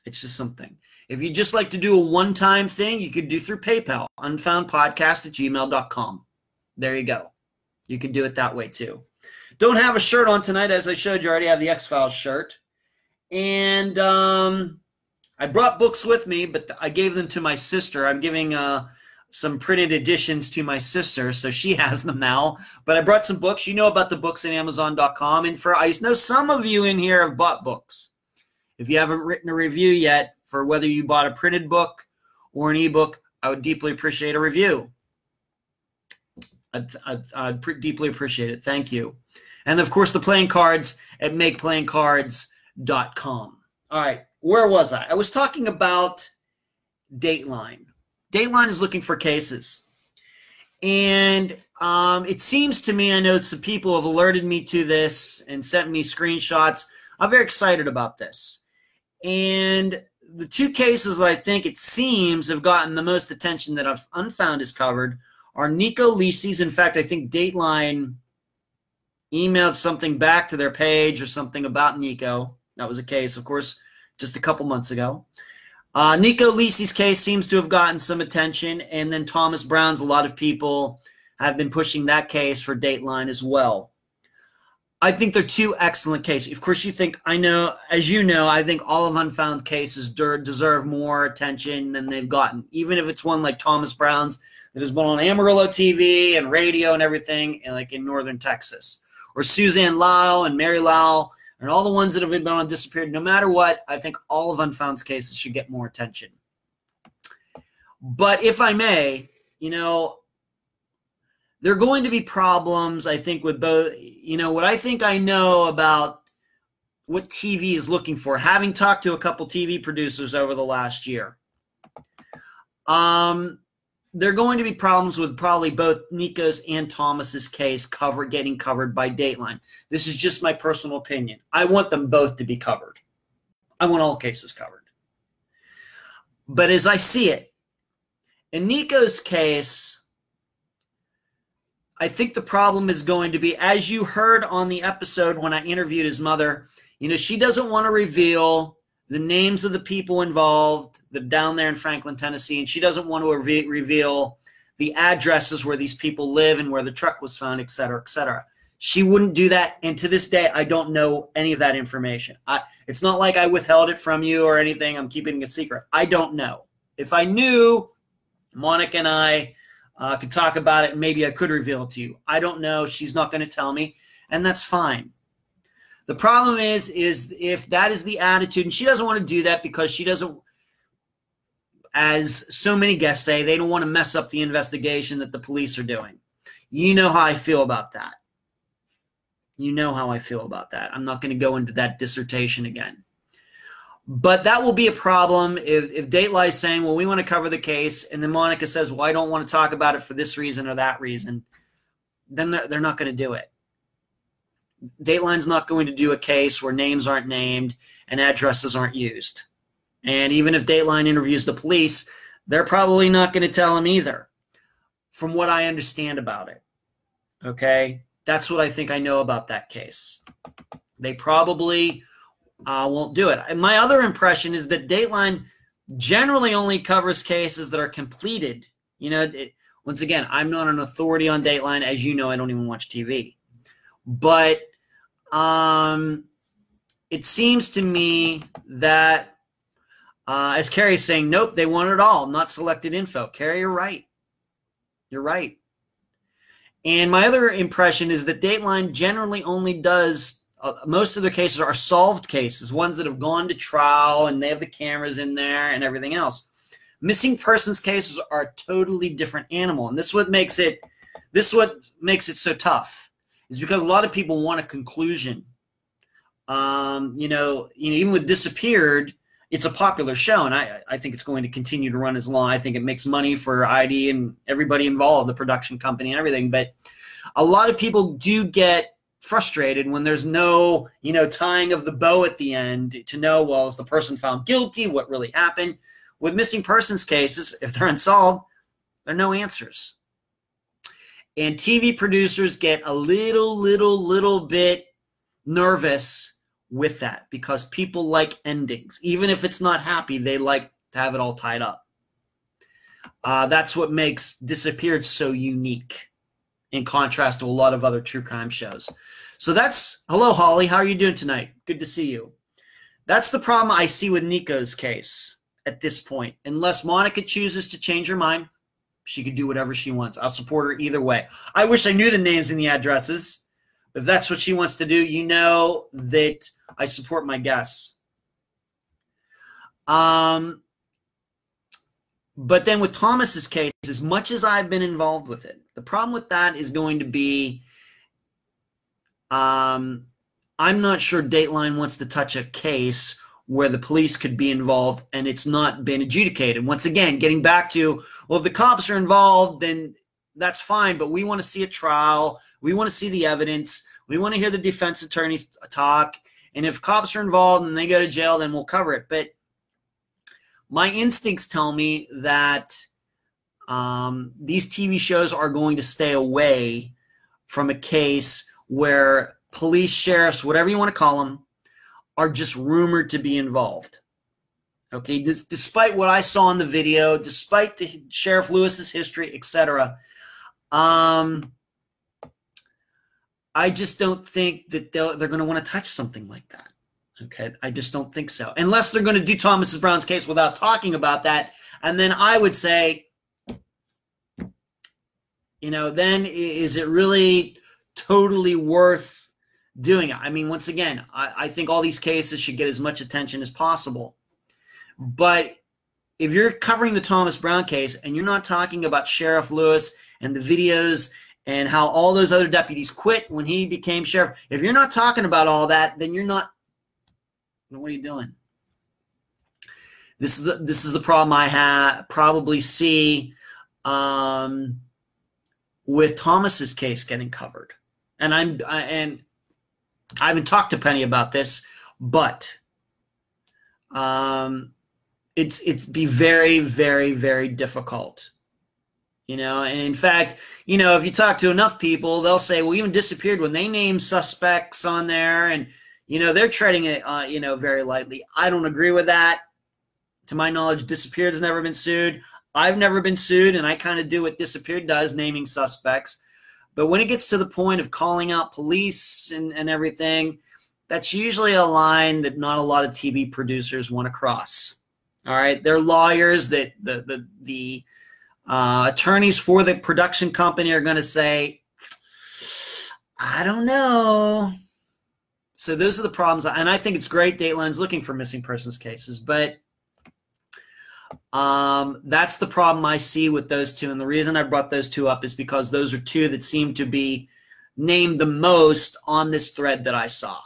S1: it's just something. If you'd just like to do a one-time thing, you could do through PayPal, unfoundpodcast@gmail.com. There you go. You can do it that way too. Don't have a shirt on tonight. As I showed you, I already have the X-Files shirt. And I brought books with me, but I gave them to my sister. I'm giving some printed editions to my sister, so she has them now. But I brought some books. You know about the books at Amazon.com. And I know some of you in here have bought books. If you haven't written a review yet for whether you bought a printed book or an ebook, I would deeply appreciate a review. I'd deeply appreciate it. Thank you. And, of course, the playing cards at makeplayingcards.com. All right, where was I? I was talking about Dateline. Dateline is looking for cases. And it seems to me, I know some people have alerted me to this and sent me screenshots. I'm very excited about this. And the two cases that I think it seems have gotten the most attention that Unfound has covered are Nico Lisi's. In fact, I think Dateline emailed something back to their page or something about Nico. That was a case, of course, just a couple months ago. Nico Lisi's case seems to have gotten some attention, and then Thomas Brown's, a lot of people have been pushing that case for Dateline as well. I think they're two excellent cases. Of course, you think, I know, as you know, I think all of Unfound cases deserve more attention than they've gotten, even if it's one like Thomas Brown's that has been on Amarillo TV and radio and everything, and like in northern Texas. Or Suzanne Lyle and Mary Lyle and all the ones that have been on Disappeared. No matter what, I think all of Unfound's cases should get more attention. But if I may, you know, there are going to be problems, I think, with both. You know, what I think I know about what TV is looking for, having talked to a couple TV producers over the last year, there are going to be problems with probably both Nico's and Thomas's case getting covered by Dateline. This is just my personal opinion. I want them both to be covered. I want all cases covered. But as I see it, in Nico's case, I think the problem is going to be, as you heard on the episode when I interviewed his mother, you know, she doesn't want to reveal the names of the people involved down there in Franklin, Tennessee, and she doesn't want to reveal the addresses where these people live and where the truck was found, et cetera, et cetera. She wouldn't do that, and to this day, I don't know any of that information. It's not like I withheld it from you or anything. I'm keeping it a secret. I don't know. If I knew, Monica and I could talk about it, and maybe I could reveal it to you. I don't know. She's not going to tell me, and that's fine. The problem is if that is the attitude, and she doesn't want to do that because she doesn't, as so many guests say, they don't want to mess up the investigation that the police are doing. You know how I feel about that. You know how I feel about that. I'm not going to go into that dissertation again. But that will be a problem if Dateline is saying, well, we want to cover the case, and then Monica says, well, I don't want to talk about it for this reason or that reason. Then they're not going to do it. Dateline's not going to do a case where names aren't named and addresses aren't used. And even if Dateline interviews the police, they're probably not going to tell them either, from what I understand about it. Okay? That's what I think I know about that case. They probably won't do it. And my other impression is that Dateline generally only covers cases that are completed. You know, once again, I'm not an authority on Dateline. As you know, I don't even watch TV. But it seems to me that, as Carrie's saying, nope, they want it all, not selected info. Carrie, you're right. You're right. And my other impression is that Dateline generally only does, most of their cases are solved cases, ones that have gone to trial and they have the cameras in there and everything else. Missing persons cases are a totally different animal. And this is what makes it so tough, is because a lot of people want a conclusion. Even with Disappeared, it's a popular show, and I think it's going to continue to run as long. I think it makes money for ID and everybody involved, the production company and everything. But a lot of people do get frustrated when there's no, tying of the bow at the end to know, well, is the person found guilty? What really happened? With missing persons cases, if they're unsolved, there are no answers. And TV producers get a little bit nervous with that, because people like endings. Even if it's not happy, they like to have it all tied up. That's what makes Disappeared so unique in contrast to a lot of other true crime shows. So hello, Holly. How are you doing tonight? Good to see you. That's the problem I see with Nico's case at this point. Unless Monica chooses to change her mind, she could do whatever she wants. I'll support her either way. I wish I knew the names and the addresses. If that's what she wants to do, you know that I support my guess. But then with Thomas's case, as much as I've been involved with it, the problem with that is going to be, I'm not sure Dateline wants to touch a case where the police could be involved and it's not been adjudicated. Once again, getting back to, well, if the cops are involved, then that's fine, but we want to see a trial. We want to see the evidence. We want to hear the defense attorneys talk. And if cops are involved and they go to jail, then we'll cover it. But my instincts tell me that these TV shows are going to stay away from a case where police, sheriffs, whatever you want to call them, are just rumored to be involved. Okay, despite what I saw in the video, despite the Sheriff Lewis's history, etc., I just don't think that they're going to want to touch something like that. Okay, I just don't think so. Unless they're going to do Thomas Brown's case without talking about that. And then I would say, then is it really totally worth doing it? I mean, once again, I think all these cases should get as much attention as possible. But if you're covering the Thomas Brown case and you're not talking about Sheriff Lewis and the videos and how all those other deputies quit when he became sheriff, if you're not talking about all that, then you're not, what are you doing? This is the problem I probably see with Thomas's case getting covered. And I haven't talked to Penny about this, but it's be very, very, very difficult. And in fact, if you talk to enough people, they'll say, well, even Disappeared, when they name suspects on there and, they're treading it, very lightly. I don't agree with that. To my knowledge, Disappeared has never been sued. I've never been sued, and I kind of do what Disappeared does, naming suspects. But when it gets to the point of calling out police and everything, that's usually a line that not a lot of TV producers want to cross. All right? They're lawyers that the attorneys for the production company are going to say, I don't know. So those are the problems. And I think it's great Dateline's looking for missing persons cases. But that's the problem I see with those two. And the reason I brought those two up is because those are two that seem to be named the most on this thread that I saw.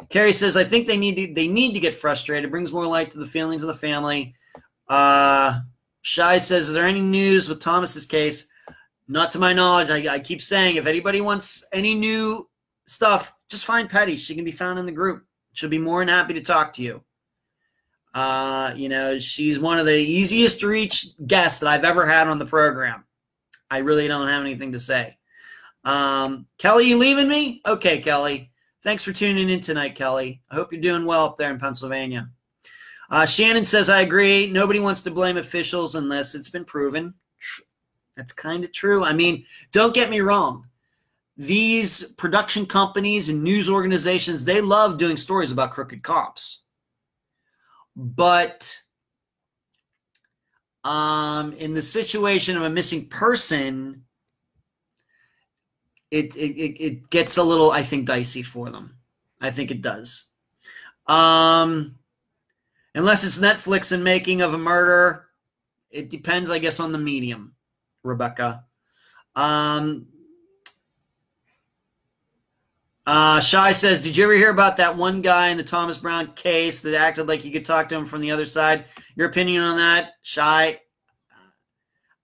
S1: Carrie says, I think they need to get frustrated. It brings more light to the feelings of the family. Shai says, is there any news with Thomas's case? Not to my knowledge. I keep saying, if anybody wants any new stuff, just find Petty. She can be found in the group. She'll be more than happy to talk to you. She's one of the easiest to reach guests that I've ever had on the program. I really don't have anything to say. Kelly, you leaving me? Okay, Kelly. Thanks for tuning in tonight, Kelly. I hope you're doing well up there in Pennsylvania. Shannon says, I agree. Nobody wants to blame officials unless it's been proven. That's kind of true. I mean, don't get me wrong. These production companies and news organizations, they love doing stories about crooked cops. But in the situation of a missing person, it gets a little, I think, dicey for them. I think it does. Unless it's Netflix and making of a murder, it depends, I guess, on the medium, Rebecca. Shai says, did you ever hear about that one guy in the Thomas Brown case that acted like you could talk to him from the other side? Your opinion on that, Shai?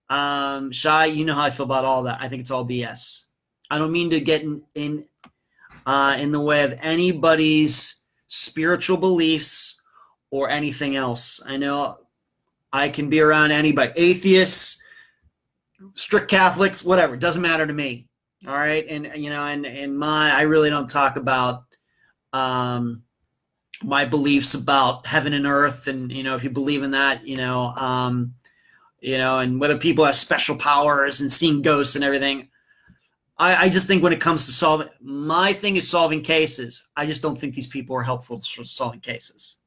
S1: Shai, you know how I feel about all that. I think it's all BS. I don't mean to get in the way of anybody's spiritual beliefs or anything else. I know I can be around anybody, atheists, strict Catholics, whatever. It doesn't matter to me. All right. And, you know, I really don't talk about my beliefs about heaven and earth. And, you know, if you believe in that, you know, and whether people have special powers and seeing ghosts and everything. I just think when it comes to solving, my thing is solving cases. I just don't think these people are helpful for solving cases.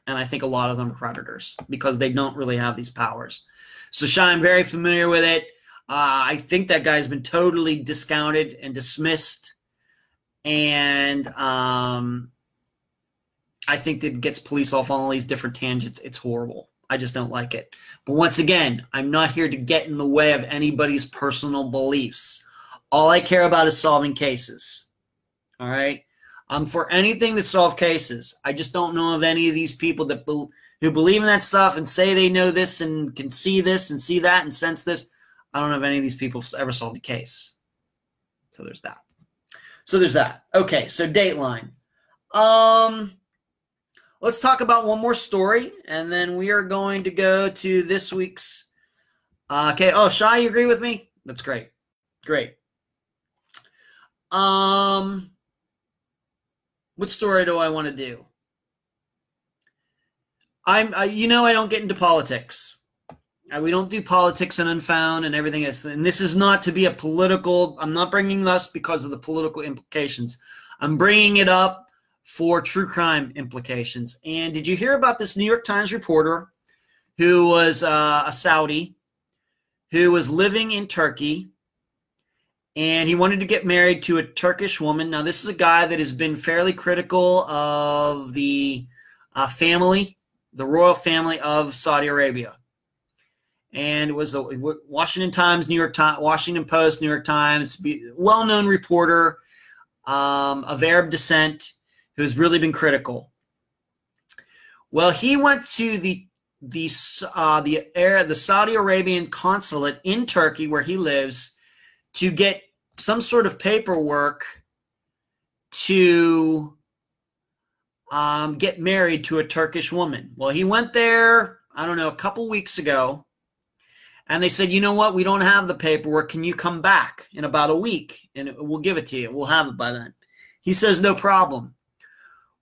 S1: And I think a lot of them are predators because they don't really have these powers. So, Shai, I'm very familiar with it. I think that guy's been totally discounted and dismissed. And I think that it gets police off on all these different tangents. It's horrible. I just don't like it. But once again, I'm not here to get in the way of anybody's personal beliefs. All I care about is solving cases. All right? I'm for anything that solves cases. I just don't know of any of these people that who believe in that stuff and say they know this and can see this and see that and sense this. I don't know if any of these people ever solved a case. So there's that. Okay, so Dateline. Let's talk about one more story, and then we are going to go to this week's. Okay. Oh, Shai, you agree with me? That's great. Great. What story do I want to do? You know, I don't get into politics. We don't do politics and Unfound and everything else. And this is not to be a political. I'm not bringing this because of the political implications. I'm bringing it up for true crime implications. And did you hear about this New York Times reporter who was a Saudi who was living in Turkey, and he wanted to get married to a Turkish woman? Now, this is a guy that has been fairly critical of the family, the royal family of Saudi Arabia. And it was a Washington Times, New York Times, Washington Post, New York Times, well-known reporter of Arab descent, who's really been critical. Well, he went to the Saudi Arabian consulate in Turkey, where he lives, to get some sort of paperwork to get married to a Turkish woman. Well, he went there, I don't know, a couple weeks ago, and they said, you know what, we don't have the paperwork. Can you come back in about a week, and we'll give it to you. We'll have it by then. He says, no problem.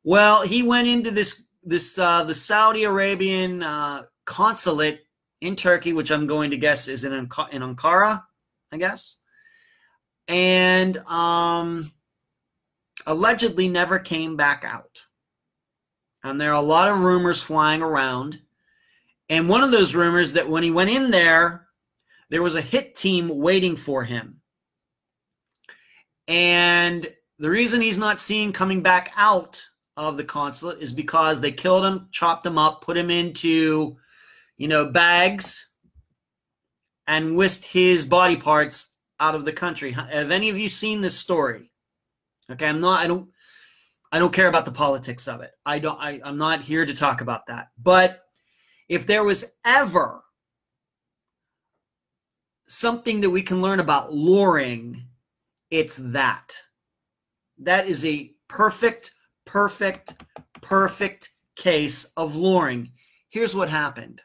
S1: Well, he went into the Saudi Arabian consulate in Turkey, which I'm going to guess is in Ankara, I guess, and allegedly never came back out. And there are a lot of rumors flying around. And one of those rumors that when he went in there was a hit team waiting for him. And the reason he's not seen coming back out of the consulate is because they killed him, chopped him up, put him into, you know, bags, and whisked his body parts out of the country. Have any of you seen this story? Okay, I don't care about the politics of it. I'm not here to talk about that. But if there was ever something that we can learn about luring, it's that. That is a perfect case of luring. Here's what happened.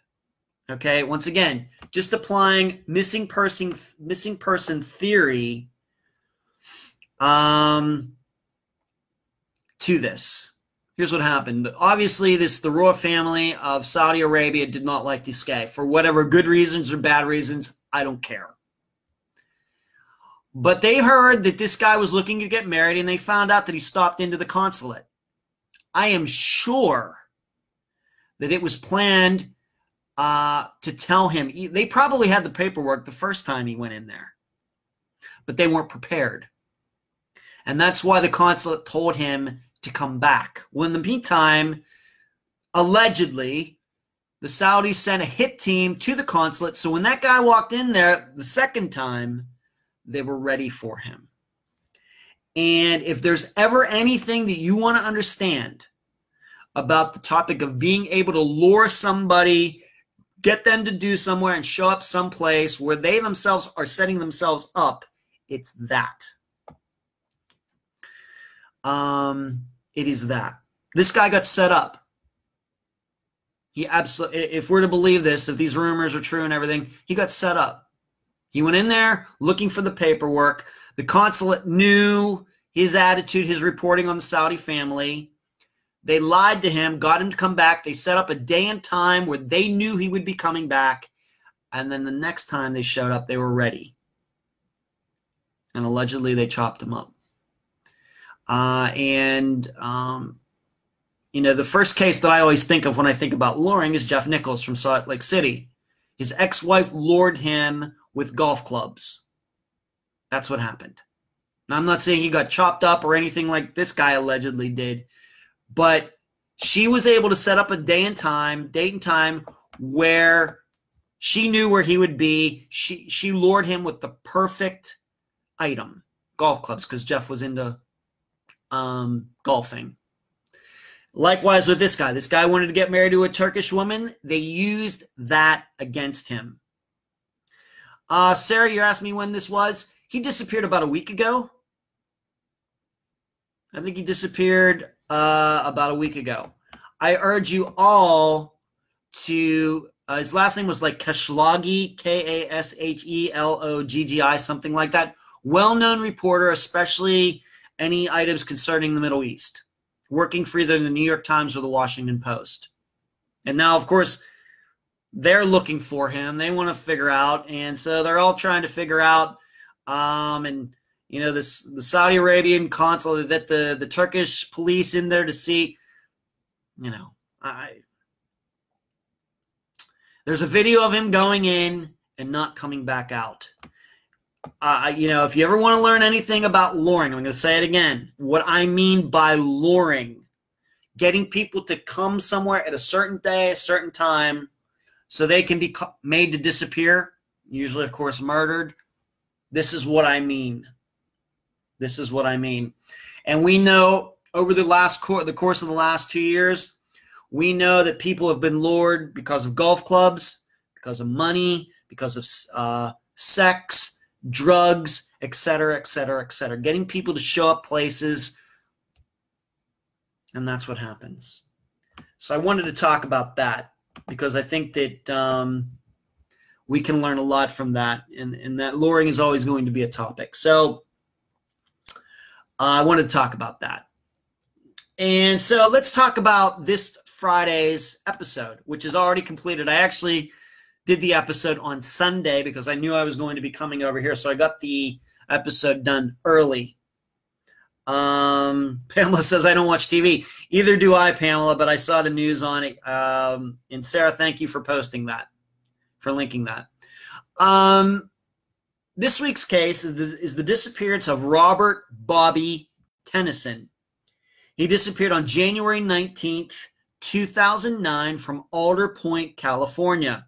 S1: Okay, once again, just applying missing person theory to this. Here's what happened. Obviously, the royal family of Saudi Arabia did not like this guy for whatever good reasons or bad reasons. I don't care. But they heard that this guy was looking to get married, and they found out that he stopped into the consulate. I am sure that it was planned to tell him. They probably had the paperwork the first time he went in there. but they weren't prepared. And that's why the consulate told him to come back. Well, in the meantime, allegedly, the Saudis sent a hit team to the consulate. So when that guy walked in there the second time, they were ready for him. And if there's ever anything that you want to understand about the topic of being able to lure somebody, get them to do somewhere and show up someplace where they themselves are setting themselves up, it's that. It is that. This guy got set up. He absolutely, if we're to believe this, if these rumors are true and everything, he got set up. He went in there looking for the paperwork. The consulate knew his attitude, his reporting on the Saudi family. They lied to him, got him to come back. They set up a day and time where they knew he would be coming back. And then the next time they showed up, they were ready. And allegedly they chopped him up. You know, the first case that I always think of when I think about luring is Jeff Nichols from Salt Lake City. His ex-wife lured him with golf clubs. That's what happened. Now, I'm not saying he got chopped up or anything like this guy allegedly did, but she was able to set up a date and time where she knew where he would be. She lured him with the perfect item, golf clubs, because Jeff was into golfing. Likewise with this guy. This guy wanted to get married to a Turkish woman. They used that against him. Sarah, you asked me when this was. He disappeared about a week ago. I think he disappeared about a week ago. I urge you all to, his last name was like Khashoggi, K-A-S-H-E-L-O-G-G-I, something like that. Well-known reporter, especially any items concerning the Middle East, working for either the New York Times or the Washington Post. And now, of course, they're looking for him. They want to figure out, and so they're all trying to figure out, and you know, the Saudi Arabian consulate, that the Turkish police in there to see, you know, there's a video of him going in and not coming back out. You know, if you ever want to learn anything about luring, I'm going to say it again. What I mean by luring, getting people to come somewhere at a certain day, a certain time, so they can be made to disappear, usually, of course, murdered. This is what I mean. This is what I mean. And we know over the course of the last 2 years, we know that people have been lured because of golf clubs, because of money, because of sex, drugs, etc., etc., etc. Getting people to show up places, and that's what happens. So I wanted to talk about that because I think that we can learn a lot from that, and that luring is always going to be a topic. So I wanted to talk about that. And so let's talk about this Friday's episode, which is already completed. I actually did the episode on Sunday because I knew I was going to be coming over here, so I got the episode done early. Pamela says, I don't watch TV. Either do I, Pamela, but I saw the news on it. And Sarah, thank you for posting that, for linking that. This week's case is the disappearance of Robert Bobby Tennison. He disappeared on January 19th, 2009 from Alder Point, California.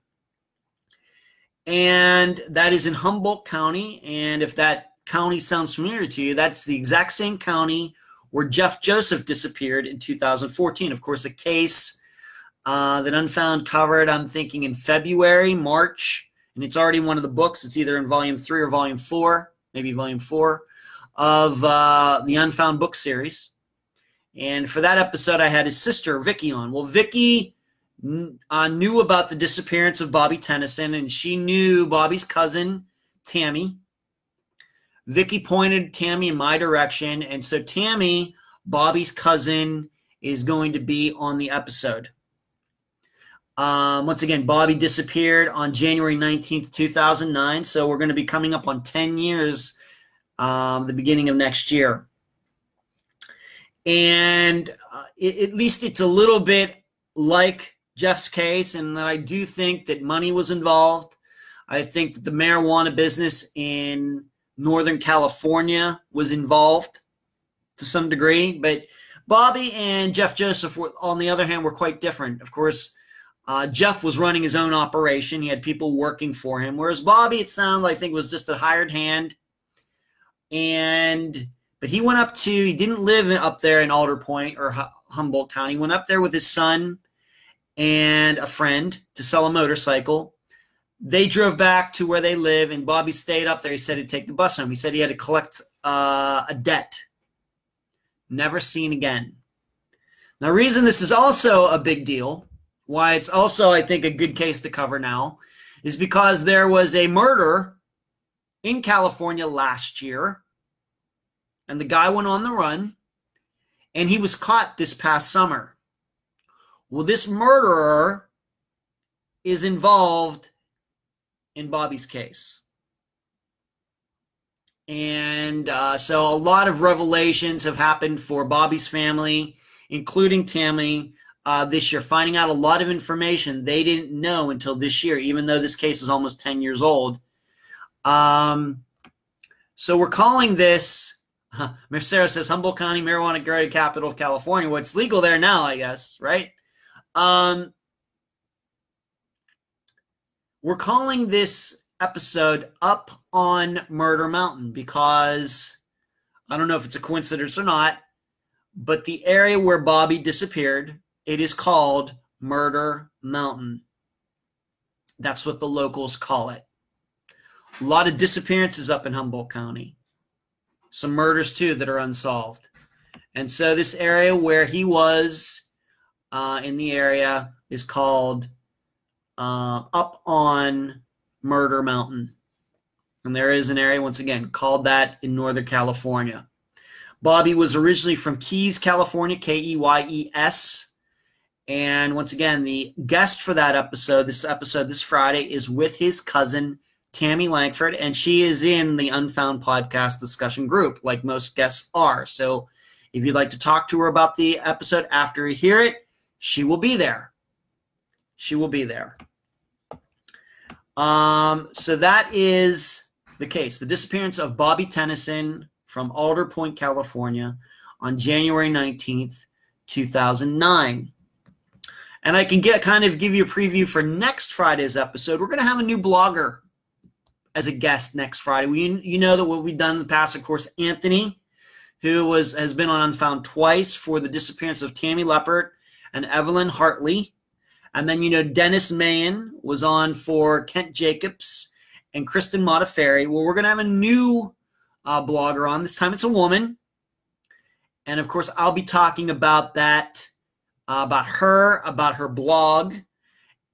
S1: And that is in Humboldt County. And if that county sounds familiar to you, that's the exact same county where Jeff Joseph disappeared in 2014. Of course, a case that Unfound covered, I'm thinking in February, March. And it's already one of the books. It's either in volume 3 or volume 4, maybe volume 4 of the Unfound book series. And for that episode, I had his sister, Vicky, on. Well, Vicky knew about the disappearance of Bobby Tennison, and she knew Bobby's cousin, Tammy. Vicky pointed Tammy in my direction, and so Tammy, Bobby's cousin, is going to be on the episode. Once again, Bobby disappeared on January 19th, 2009, so we're going to be coming up on 10 years the beginning of next year. And at least it's a little bit like Jeff's case, and that I do think that money was involved. I think that the marijuana business in Northern California was involved to some degree. But Bobby and Jeff Joseph, on the other hand, were quite different. Of course, Jeff was running his own operation. He had people working for him, whereas Bobby, it sounded like, I think, was just a hired hand. But he went up to, he didn't live up there in Alder Point or Humboldt County. He went up there with his son and a friend to sell a motorcycle. They drove back to where they live, and Bobby stayed up there. He said he'd take the bus home. He said he had to collect a debt. Never seen again. Now, the reason this is also a big deal, why it's also, I think, a good case to cover now, is because there was a murder in California last year, and the guy went on the run, and he was caught this past summer. Well, this murderer is involved in Bobby's case. And so a lot of revelations have happened for Bobby's family, including Tammy, this year, finding out a lot of information they didn't know until this year, even though this case is almost 10 years old. So we're calling this, Sarah says, Humboldt County, marijuana growing capital of California. Well, it's legal there now, I guess, right? We're calling this episode Up on Murder Mountain because, I don't know if it's a coincidence or not, but the area where Bobby disappeared, it is called Murder Mountain. That's what the locals call it. A lot of disappearances up in Humboldt County. Some murders, too, that are unsolved. And so this area where he was in the area is called Up on Murder Mountain. And there is an area, once again, called that in Northern California. Bobby was originally from Keys, California, K-E-Y-E-S. And once again, the guest for that episode, this Friday, is with his cousin, Tammy Langford, and she is in the Unfound podcast discussion group, like most guests are. So if you'd like to talk to her about the episode after you hear it, she will be there. She will be there. So that is the case. The disappearance of Bobby Tennison from Alder Point, California on January 19th, 2009. And I can give you a preview for next Friday's episode. We're going to have a new blogger as a guest next Friday. You know that what we've done in the past, of course, Anthony, who has been on Unfound twice for the disappearance of Tammy Leppert and Evelyn Hartley. And then, Dennis Mayen was on for Kent Jacobs and Kristen Modafferi. Well, we're going to have a new blogger on. This time it's a woman. And, of course, I'll be talking about that, about her blog,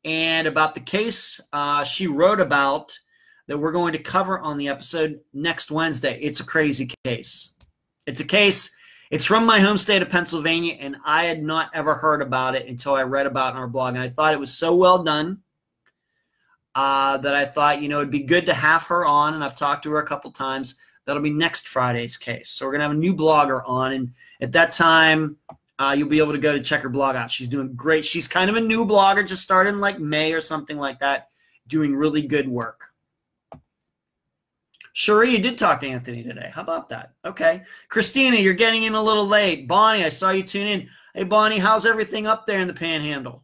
S1: and about the case she wrote about that we're going to cover on the episode next Wednesday. It's a crazy case. It's a case. It's from my home state of Pennsylvania, and I had not ever heard about it until I read about it in our blog. And I thought it was so well done that I thought, it'd be good to have her on, and I've talked to her a couple times. That'll be next Friday's case. So we're going to have a new blogger on, and at that time, you'll be able to go to check her blog out. She's doing great. She's kind of a new blogger, just started in like May or something like that, doing really good work. Cherie, you did talk to Anthony today. How about that? Okay. Christina, you're getting in a little late. Bonnie, I saw you tune in. Hey, Bonnie, how's everything up there in the Panhandle?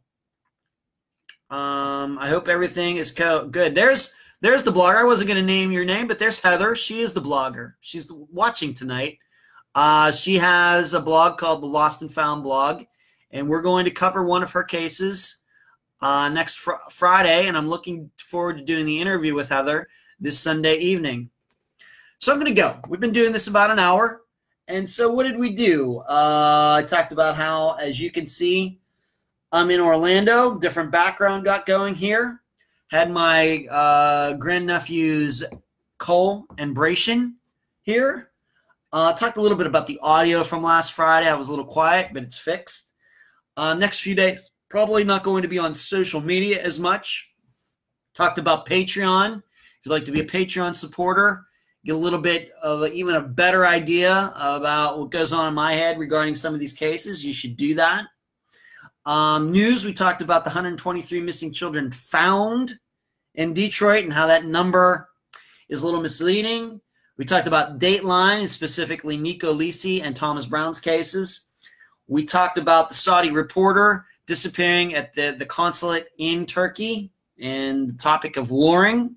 S1: I hope everything is good. There's the blogger. I wasn't going to name your name, but there's Heather. She is the blogger. She's watching tonight. She has a blog called the Lost and Found blog, and we're going to cover one of her cases next Friday, and I'm looking forward to doing the interview with Heather this Sunday evening. So I'm going to go. We've been doing this about an hour. And so what did we do? I talked about how, as you can see, I'm in Orlando. Different background got going here. Had my grand-nephews Cole and Bration here. Talked a little bit about the audio from last Friday. I was a little quiet, but it's fixed. Next few days, probably not going to be on social media as much. Talked about Patreon. If you'd like to be a Patreon supporter, get a little bit of even a better idea about what goes on in my head regarding some of these cases, you should do that. News, we talked about the 123 missing children found in Detroit and how that number is a little misleading. We talked about Dateline, and specifically Nico Lisi and Thomas Brown's cases. We talked about the Saudi reporter disappearing at the consulate in Turkey and the topic of luring.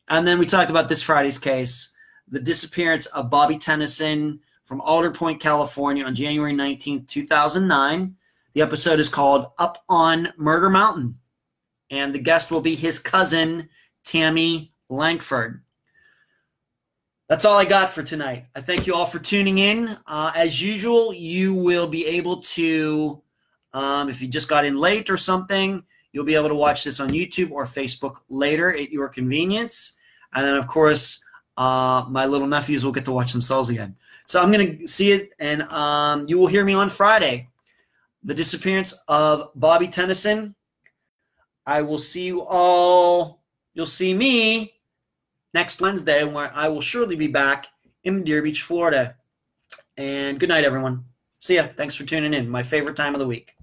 S1: And then we talked about this Friday's case, the disappearance of Bobby Tennison from Alder Point, California on January 19th, 2009. The episode is called Up on Murder Mountain. And the guest will be his cousin, Tammy Langford. That's all I got for tonight. I thank you all for tuning in. As usual, you will be able to, if you just got in late or something, you'll be able to watch this on YouTube or Facebook later at your convenience. And then, of course, my little nephews will get to watch themselves again. So I'm going to see it, and you will hear me on Friday. The disappearance of Bobby Tennison. I will see you all. You'll see me next Wednesday, where I will surely be back in Deer Beach, Florida. And good night, everyone. See ya. Thanks for tuning in. My favorite time of the week.